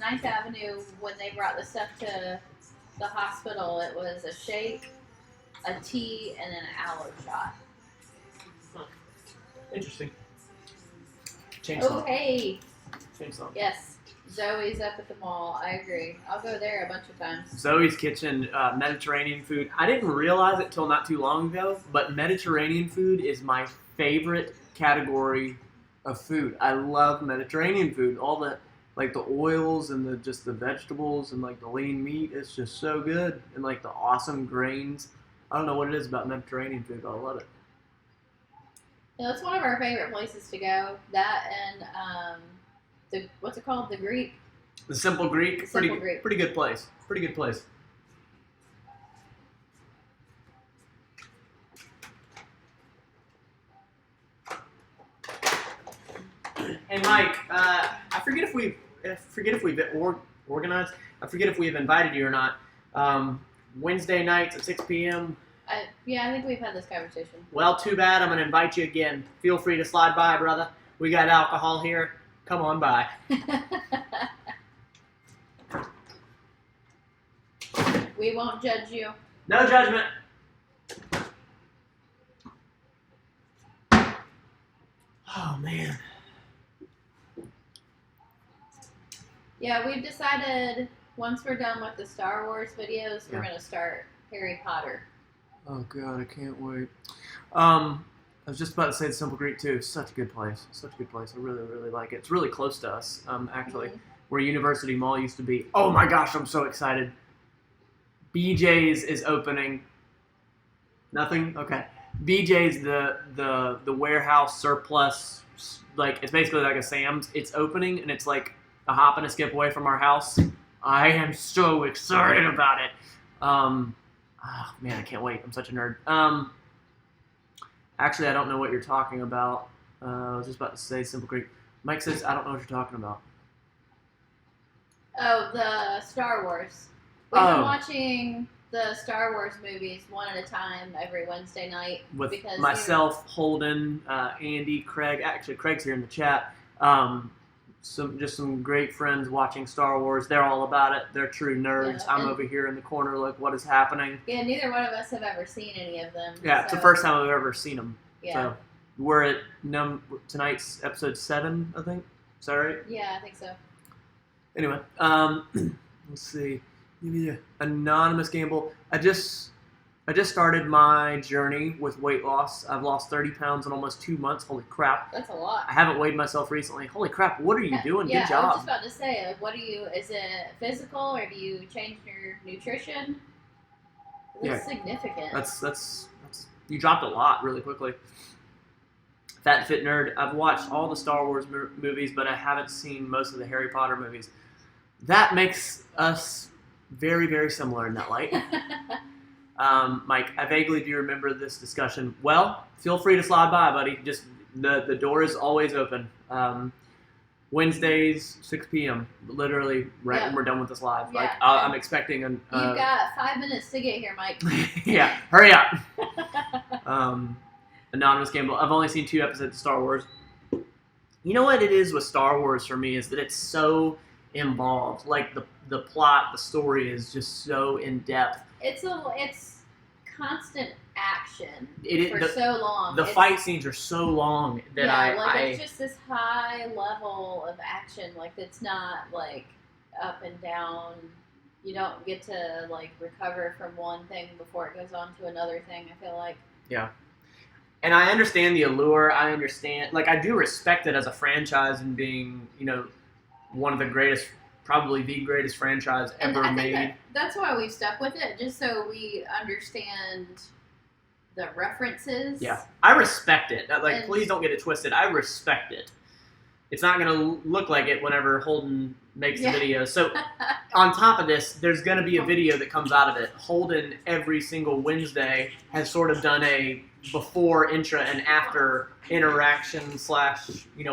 9th Avenue, when they brought the stuff to the hospital, it was a shake, a tea, and an aloe shot. Huh. Interesting. Change Oh, some. hey. Change some. Yes, Zoe's up at the mall. I agree. I'll go there a bunch of times. Zoe's Kitchen, Mediterranean food. I didn't realize it till not too long ago, but Mediterranean food is my favorite category of food. I love Mediterranean food. All the like the oils and the vegetables and like the lean meat. It's just so good, and like the awesome grains. I don't know what it is about Mediterranean food, but I love it. Yeah, it's one of our favorite places to go. That and the what's it called? The Greek. The Simple Greek. Simple Greek. Pretty good place. Pretty good place. Hey Mike, I forget if we've organized. I forget if we've invited you or not. Wednesday nights at 6 p.m. Yeah, I think we've had this conversation. Well, too bad. I'm gonna invite you again. Feel free to slide by, brother. We got alcohol here. Come on by. We won't judge you. No judgment. Oh man. Yeah, we've decided once we're done with the Star Wars videos, we're Yeah. gonna start Harry Potter. Oh god, I can't wait. I was just about to say the Simple Greek too. Such a good place. Such a good place. I really, really like it. It's really close to us, actually, where University Mall used to be. Oh my gosh, I'm so excited. BJ's is opening. Nothing? Okay. BJ's the warehouse surplus, like it's basically like a Sam's. It's opening and it's like a hop and a skip away from our house. I am so excited about it. Oh man, I can't wait. I'm such a nerd. Actually, I don't know what you're talking about. I was just about to say Simple Creek. Mike says I don't know what you're talking about. Oh, the Star Wars. We've been watching the Star Wars movies one at a time every Wednesday night. With because myself, Holden, Andy, Craig. Actually, Craig's here in the chat. Some great friends watching Star Wars. They're all about it. They're true nerds. Yeah, I'm over here in the corner like, what is happening? Yeah, neither one of us have ever seen any of them. Yeah, it's the first time I've ever seen them. Yeah. So we're at tonight's episode 7, I think. Is that right? Yeah, I think so. Anyway, let's see. Yeah. Anonymous Gamble. I just started my journey with weight loss. I've lost 30 pounds in almost 2 months. Holy crap. That's a lot. I haven't weighed myself recently. Holy crap, what are you doing? Yeah, Good job. I was just about to say, like, what do you, is it physical or do you change your nutrition? That's significant. That's you dropped a lot really quickly. Fat Fit Nerd. I've watched all the Star Wars movies, but I haven't seen most of the Harry Potter movies. That makes us very, very similar in that light. Mike, I vaguely do remember this discussion. Well, feel free to slide by, buddy. Just the door is always open. Wednesdays, 6 p.m. Literally right when we're done with this live. Yeah. Like I'm expecting You've got 5 minutes to get here, Mike. Yeah, hurry up. Anonymous Gamble. I've only seen 2 episodes of Star Wars. You know what it is with Star Wars for me is that it's so involved. Like the plot, the story is just so in depth. It's constant action for so long. The fight scenes are so long that it's just this high level of action. Like it's not like up and down. You don't get to like recover from one thing before it goes on to another thing. I feel like. Yeah. And I understand the allure. I understand, like, I do respect it as a franchise and being, one of the greatest, probably the greatest franchise ever made. That's why we've stuck with it, just so we understand the references. Yeah, I respect it. Like, please don't get it twisted. I respect it. It's not going to look like it whenever Holden makes the video. So, on top of this, there's going to be a video that comes out of it. Holden, every single Wednesday, has sort of done a before, intra, and after interaction /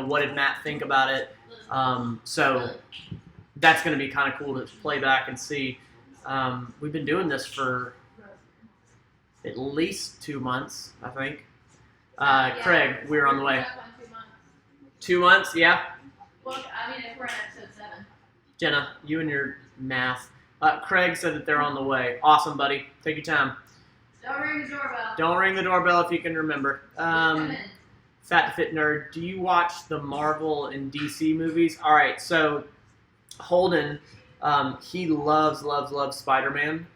what did Matt think about it. So, that's going to be kind of cool to play back and see. We've been doing this for at least 2 months, I think. Craig, we're on the way. 2 months, yeah? Well, I mean, if we're on episode 7. Jenna, you and your math. Craig said that they're on the way. Awesome, buddy. Take your time. Don't ring the doorbell. Don't ring the doorbell if you can remember. Fat Fit Nerd, do you watch the Marvel and DC movies? All right, so Holden, he loves Spider-Man.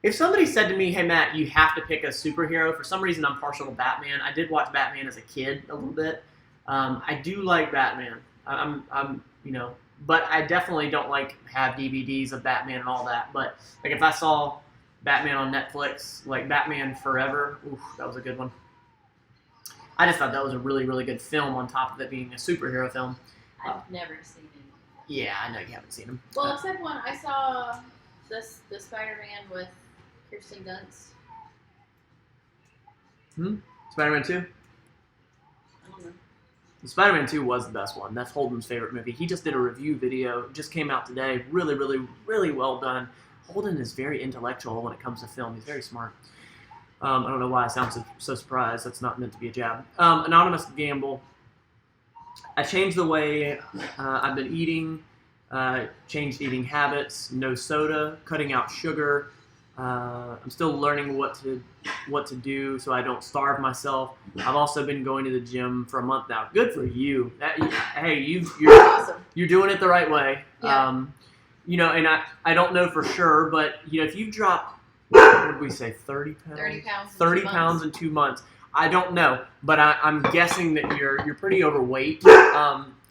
If somebody said to me, hey, Matt, you have to pick a superhero, for some reason I'm partial to Batman. I did watch Batman as a kid a little bit. I do like Batman. But I definitely don't have DVDs of Batman and all that. But like if I saw Batman on Netflix, like Batman Forever, oof, that was a good one. I just thought that was a really, really good film on top of it being a superhero film. I've never seen it. Yeah, I know you haven't seen him. Well, except one I saw the Spider-Man with Kirsten Dunst. Spider-Man 2? I don't know. Spider-Man 2 was the best one. That's Holden's favorite movie. He just did a review video. It just came out today. Really, really, really well done. Holden is very intellectual when it comes to film. He's very smart. I don't know why I sound so surprised. That's not meant to be a jab. Anonymous Gamble. I changed the way I've been eating. Changed eating habits. No soda. Cutting out sugar. I'm still learning what to do so I don't starve myself. I've also been going to the gym for a month now. Good for you. Hey, you're Awesome. You're doing it the right way. Yeah. You know, and I don't know for sure, but you know, if you drop, what did we say, 30 pounds? 30 pounds. 30 pounds in 2 months. I don't know, but I'm guessing that you're pretty overweight.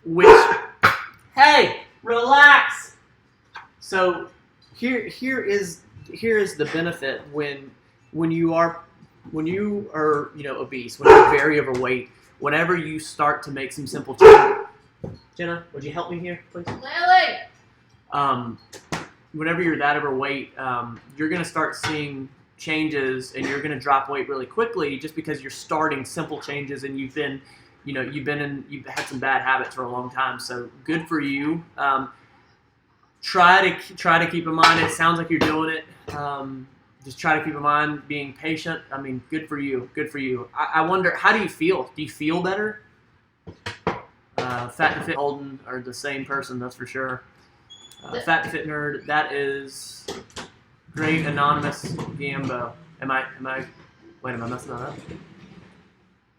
Which, hey, relax. So here is the benefit when you are obese, when you're very overweight. Whenever you start to make some simple changes. Jenna, would you help me here, please? Lily. Whenever you're that overweight, you're gonna start seeing changes, and you're gonna drop weight really quickly, just because you're starting simple changes, and you've had some bad habits for a long time. So good for you. Try to keep in mind. It sounds like you're doing it. Just try to keep in mind being patient. I mean, good for you. Good for you. I wonder, how do you feel? Do you feel better? Fat to Fit Holden are the same person, that's for sure. Fat to Fit Nerd, that is Great Anonymous Gambo. Am I messing that up?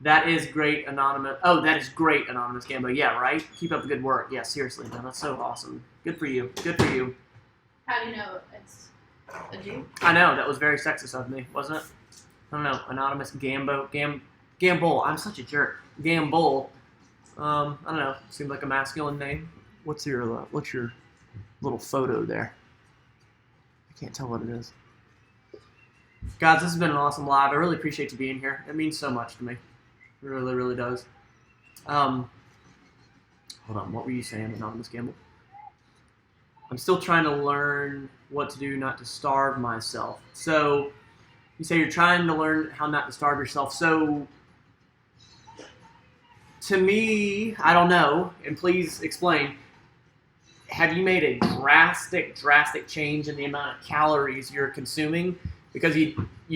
That is Great Anonymous. Oh, that is Great Anonymous Gambo. Yeah, right? Keep up the good work. Yeah, seriously, man. That's so awesome. Good for you. Good for you. How do you know it's a Jew? I know. That was very sexist of me, wasn't it? I don't know. Anonymous Gambo. Gambol. I'm such a jerk. Gambol. I don't know. Seemed like a masculine name. What's your little photo there? I can't tell what it is. Guys, this has been an awesome live. I really appreciate you being here. It means so much to me. It really, really does. Hold on. What were you saying, Anonymous Gamble? I'm still trying to learn what to do not to starve myself. So you say you're trying to learn how not to starve yourself. So to me, I don't know, and please explain, have you made a drastic change in the amount of calories you're consuming? Because you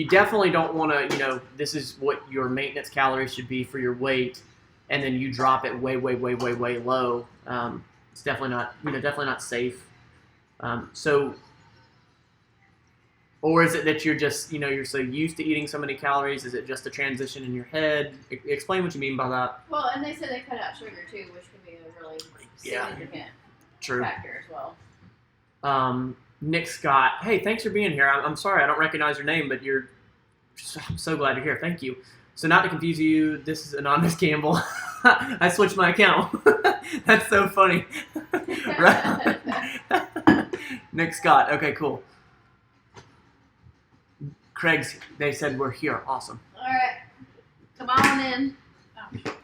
definitely don't want to, this is what your maintenance calories should be for your weight, and then you drop it way low. It's definitely not safe. Or is it that you're just, you're so used to eating so many calories? Is it just a transition in your head? Explain what you mean by that. Well, and they said they cut out sugar too, which can be a really significant factor as well. Nick Scott, hey, thanks for being here. I'm sorry I don't recognize your name, but I'm so glad you're here. Thank you. So not to confuse you, this is Anonymous Campbell. I switched my account. That's so funny. Nick Scott, okay, cool. Craig's, they said we're here. Awesome. All right, come on in. Oh,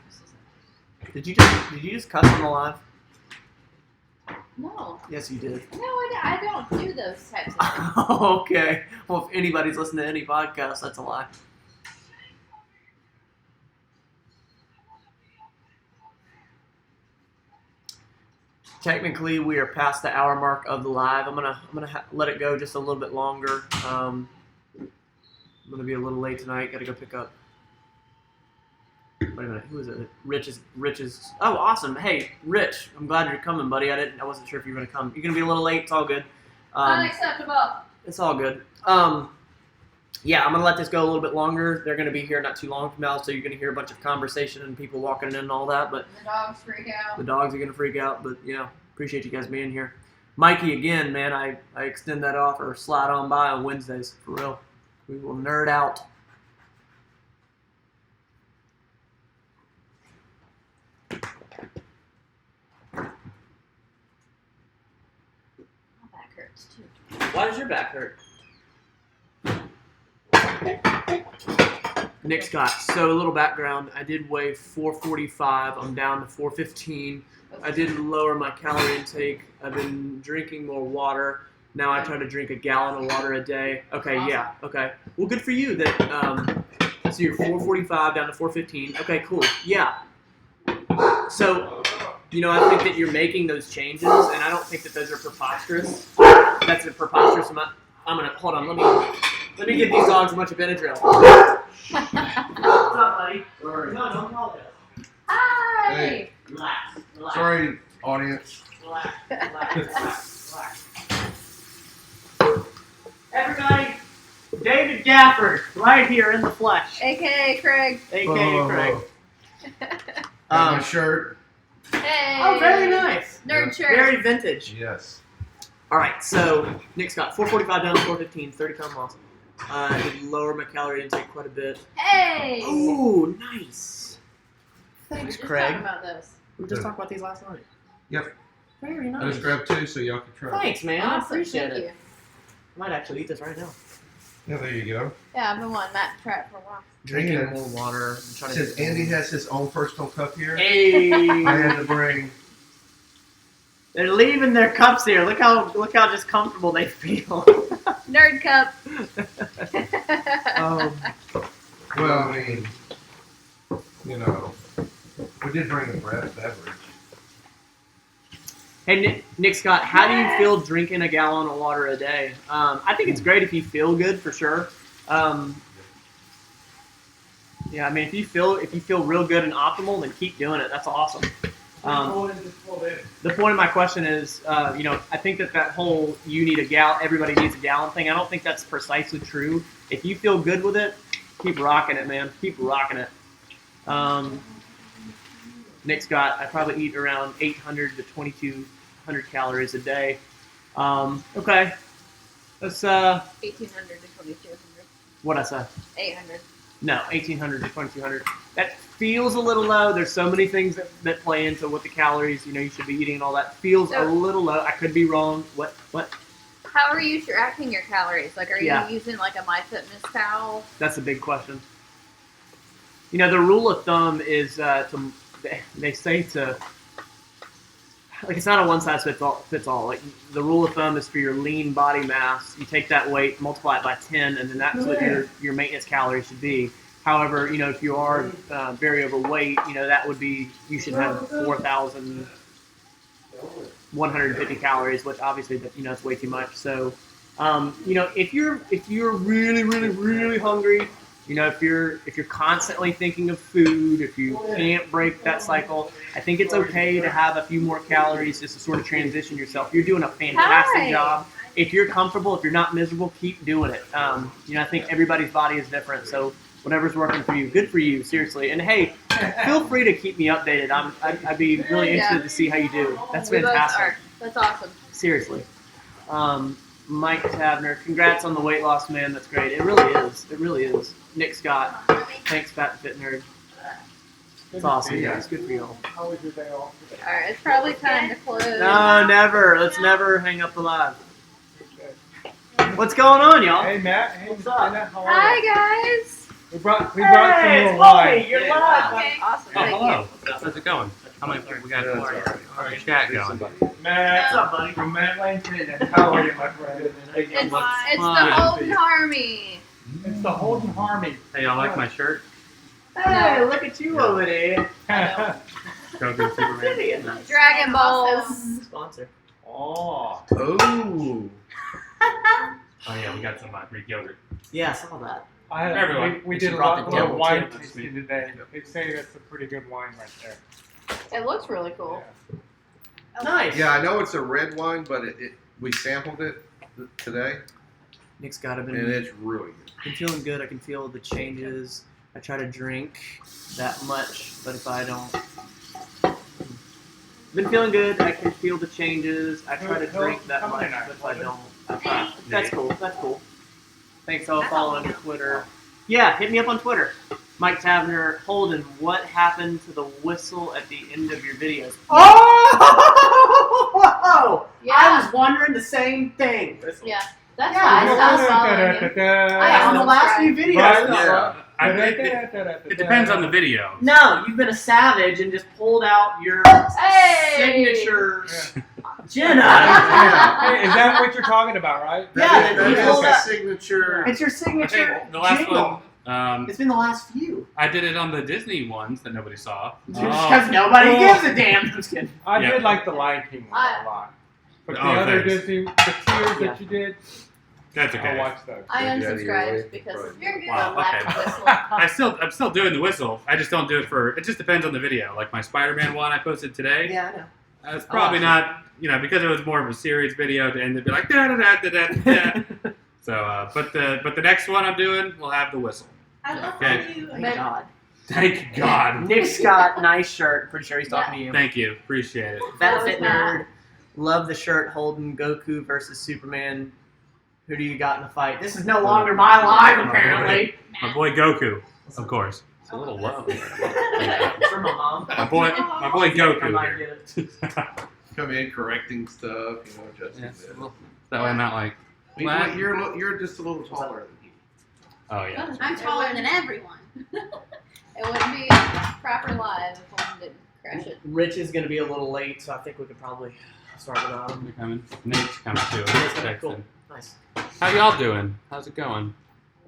Did you just cuss on the live? No. Yes, you did. No, I don't do those types of things. Okay. Well, if anybody's listening to any podcast, that's a lie. Technically, we are past the hour mark of the live. I'm gonna let it go just a little bit longer. I'm gonna be a little late tonight. Gotta go pick up. Wait a minute. Who is it? Rich is. Oh, awesome. Hey, Rich. I'm glad you're coming, buddy. I wasn't sure if you were gonna come. You're gonna be a little late. It's all good. Unacceptable. It's all good. Yeah, I'm gonna let this go a little bit longer. They're gonna be here not too long from now, so you're gonna hear a bunch of conversation and people walking in and all that. But the dogs freak out. The dogs are gonna freak out. But appreciate you guys being here. Mikey, again, man, I extend that offer. Slide on by on Wednesdays for real. We will nerd out. My back hurts too. Why does your back hurt? Nick Scott. So a little background. I did weigh 445. I'm down to 415. I did lower my calorie intake. I've been drinking more water. Now I try to drink a gallon of water a day. Okay, awesome. Yeah. Okay. Well, good for you. That so you're 445 down to 415. Okay, cool. Yeah. So, I think that you're making those changes, and I don't think that those are preposterous. That's a preposterous amount. I'm gonna hold on. Let me give these dogs a bunch of Benadryl. What's up, buddy? Sorry. No, don't apologize. Hi. Hey. Relax. Sorry, audience. Relax. Everybody, David Gafford, right here in the flesh, AKA Craig. a.k.a. Craig. Got my shirt. Hey. Oh, very nice. Nerd shirt. Very vintage. Yes. All right, so Nick Scott, 445 down to 415, 30-pound loss. Did lower my calorie intake quite a bit. Hey. Oh, nice. We were Thanks, just Craig. talking about those. We just talked about these last night. Yep. Very I nice. just grabbed 2 so y'all can try. Thanks, man. I Awesome, appreciate thank it. you. I might actually eat this right now. Yeah, there you go. Yeah, I've been wanting Matt to try it for a while. Drinking Yeah. more water. I'm trying to Since Andy has his own personal cup here, Hey. I had to bring. They're leaving their cups here. Look how just comfortable they feel. Nerd cup. Well, I mean, you know, we did bring a beverage. Hey, Nick Scott, how do you feel drinking a gallon of water a day? I think it's great if you feel good, for sure. Yeah, I mean, if you feel real good and optimal, then keep doing it. That's awesome. The point of my question is, I think that whole everybody needs a gallon thing, I don't think that's precisely true. If you feel good with it, keep rocking it, man. Keep rocking it. Nick Scott, I probably eat around 800 to 2200 calories a day. Okay. That's 1800 to 2200. what I say. 800. No, 1800 to 2200. That feels a little low. There's so many things that play into what the calories you should be eating and all that. Feels a little low. I could be wrong. What? How are you tracking your calories? Like, are you Yeah. using like a MyFitnessPal? That's a big question. The rule of thumb is they say to, like, it's not a one size fits all. Like, the rule of thumb is for your lean body mass, you take that weight, multiply it by 10, and then that's what your maintenance calories should be. However, if you are very overweight, that would be, you should have 4,150 calories, which obviously, it's way too much. So, if you're really, really, really hungry, if you're constantly thinking of food, if you can't break that cycle, I think it's okay to have a few more calories just to sort of transition yourself. You're doing a fantastic job. If you're comfortable, if you're not miserable, keep doing it. I think everybody's body is different, so whatever's working for you, good for you, seriously. And hey, feel free to keep me updated. I'd be really interested to see how you do. That's fantastic. That's awesome. Seriously. Mike Tavner, congrats on the weight loss, man. That's great. It really is. It really is. Nick Scott, thanks, Fat Fit Nerd. It's awesome, guys. Good for you all. How was your day off? Alright, it's probably time to close. No, never. Let's never hang up the live. What's going on, y'all? Hey, Matt. Hey, What's up? Jenna, how are Hi, you? guys. We brought some Hey, little it's wine. Chloe. You're live. Okay, awesome. Oh, Thank hello. How's it going? How many we got Yeah, more? it's all right. How's your chat going? Matt. What's up, buddy? From MattLaneFitness. How are you, my friend? It's the Fine. Holden Army. It's the Holden Army. Hey, y'all like my shirt? Hey, look at you over there. Grogu Superman. Nice. Dragon Balls. Sponsor. Oh. Oh. Oh yeah, we got some Greek yogurt. Yeah, I saw that. Everyone. We You did should a brought lot the of devil, wine too. tasting today. They say that's a pretty good wine right there. It looks really cool. Nice. Yeah, I know it's a red wine, but we sampled it today, Nick's got to and been it's really good. feeling good. I can feel the changes. I try to drink that much, but if I don't, been feeling good. I can feel the changes. I try to drink that much, but if I don't, I try. That's cool. That's cool. Thanks all following Twitter. Yeah, hit me up on Twitter. Mike Tavner, Holden, what happened to the whistle at the end of your videos? Oh! Yeah. I was wondering the same thing. Yeah. That's Yeah, why I stopped following you. On the last few videos. Yeah. It depends on the video. No, you've been a savage and just pulled out your Hey! signature, Jenna. Hey, is that what you're talking about, right? Yeah, That you is pulled the that. signature. It's your I signature think the last jingle. one, It's been the last few. I did it on the Disney ones that nobody saw. Because nobody gives a damn. I'm just kidding. I Yeah. did like the Lion King one a lot. But the Oh, other thanks. Disney, the tears Yeah. that you did, That's I'll okay. watch those. I Yeah, you're unsubscribed right. because Right. you're good Wow, at lack of okay. whistle. I'm still doing the whistle. I just don't do it for. It just depends on the video. Like my Spider-Man one I posted today. Yeah, I know. It's probably not, because it was more of a series video to end it be like da da da da da da. So So, but the next one I'm doing will have the whistle. I love Okay. how you. Thank God. Thank God. Nick Scott, nice shirt. Pretty sure he's talking to you. Thank you. Appreciate it. Fat That was Fit Matt. Nerd. Love the shirt holding Goku versus Superman. Who do you got in the fight? This is no longer my live, apparently. My boy Goku, of course. It's a little low. It's from my mom. My boy I Goku might here. get it. Come in correcting stuff, adjusting Yeah, this. that way I'm not like. What? You're just a little taller than he. Oh yeah. I'm taller than everyone. It wouldn't be proper live if one didn't crash it. Rich is going to be a little late, so I think we could probably start without him. You're coming. Nate's coming too. Cool. Nice. How y'all doing? How's it going?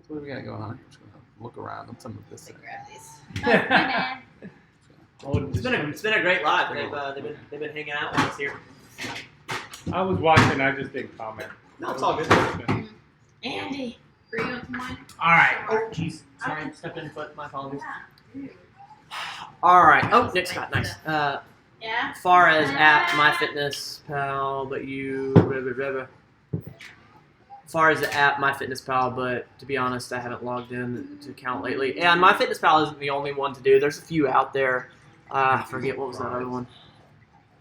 What do we got going on? I'm just gonna look around on some of this. Let me grab these. Hey, man. It's been a great live. They've been hanging out with us here. I was watching. I just didn't comment. No, it's all good. Andy. For you and mine? All right. Oh, jeez. Sorry, I stepped in foot. My apologies. All right. Oh, Nick Scott, nice. Yeah. Far as at MyFitnessPal, but you. Far as the app MyFitnessPal, but to be honest, I haven't logged in to account lately. And MyFitnessPal isn't the only one to do. There's a few out there. I forget what was that other one.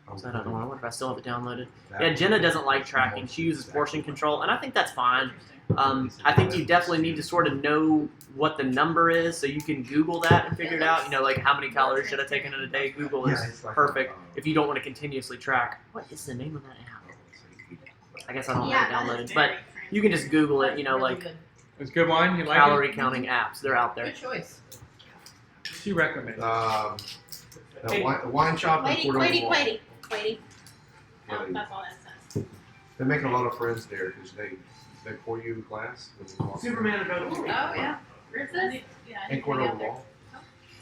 What was that other one? I wonder if I still have it downloaded. Yeah, Jenna doesn't like tracking. She uses portion control, and I think that's fine. I think you definitely need to sort of know what the number is, so you can Google that and figure it out. You know, like how many calories should I take in a day? Google is perfect if you don't want to continuously track. What is the name of that app? I guess I don't have it downloaded, but you can just Google it. You know, like It's good wine. You like calorie it? counting apps. They're out there. Good choice. She recommended. Wine shop in Quaity. Quaity. No, that's all that says. They make a lot of friends there because they pour you in class. Superman and Goku. Oh, yeah. Where's this? In Cordova Mall.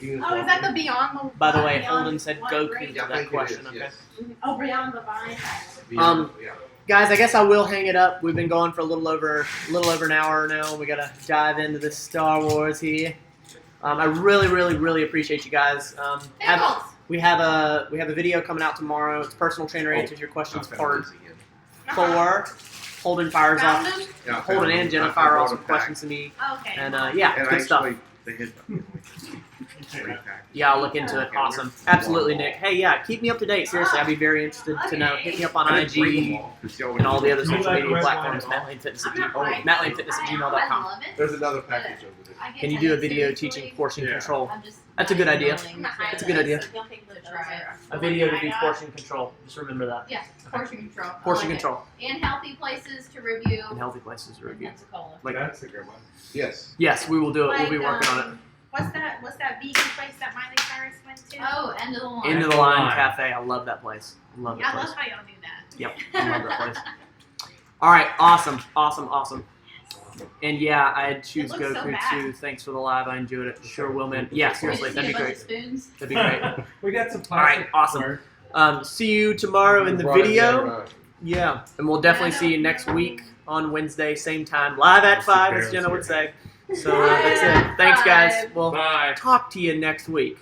Oh, is that the Beyond the By the way, Beyond Holden said what Goku grade? to that question. Okay. Yes. Oh, Beyond the Vine. Yeah. Guys, I guess I will hang it up. We've been going for a little over an hour now. We gotta dive into this Star Wars here. I really appreciate you guys. Pickles. We have a video coming out tomorrow. It's personal trainer answers your questions part 4. Holden fires Found off. them? Yeah, Holden and Jenna fire off some questions to me, Okay. and yeah, And good stuff. they hit Yeah, I'll look into it. Awesome. Absolutely, Nick. Hey, yeah, keep me up to date. Seriously, I'd be very interested to know. Hit me up on IG and all the other social media platforms. MattLaneFitness@gmail.com. I love it. There's another package over there. I get Can you to do a eat video seriously. teaching portion Yeah. control? I'm just That's a good not idea. willing That's a to good idea. try it. A video to do portion control. Just remember that. Yeah, portion control. I Portion like it. control And healthy places to review. and healthy places to And review. Pensacola. Like, That's a good one. Yes. yes, we will do it. We'll be working on it. What's that vegan place that Miley Cyrus went to? Oh, end of the line. Into the Line Cafe. I love that place. I love Yeah, that I place. love how y'all do that. Yep, I love that place. All right, awesome. And yeah, I'd choose It looks so Goku bad. too. Thanks for the live. I enjoyed it. Sure will, man. Yeah, seriously, Did that'd you be see a bunch great. of spoons? That'd be great. We got some All right, plastic. awesome. See you tomorrow in the Brought it video. there, Yeah, and we'll definitely see you next week on Wednesday, same time, live at 5, as Jenna would say. So that's it. Thanks, guys. We'll Bye. talk to you next week.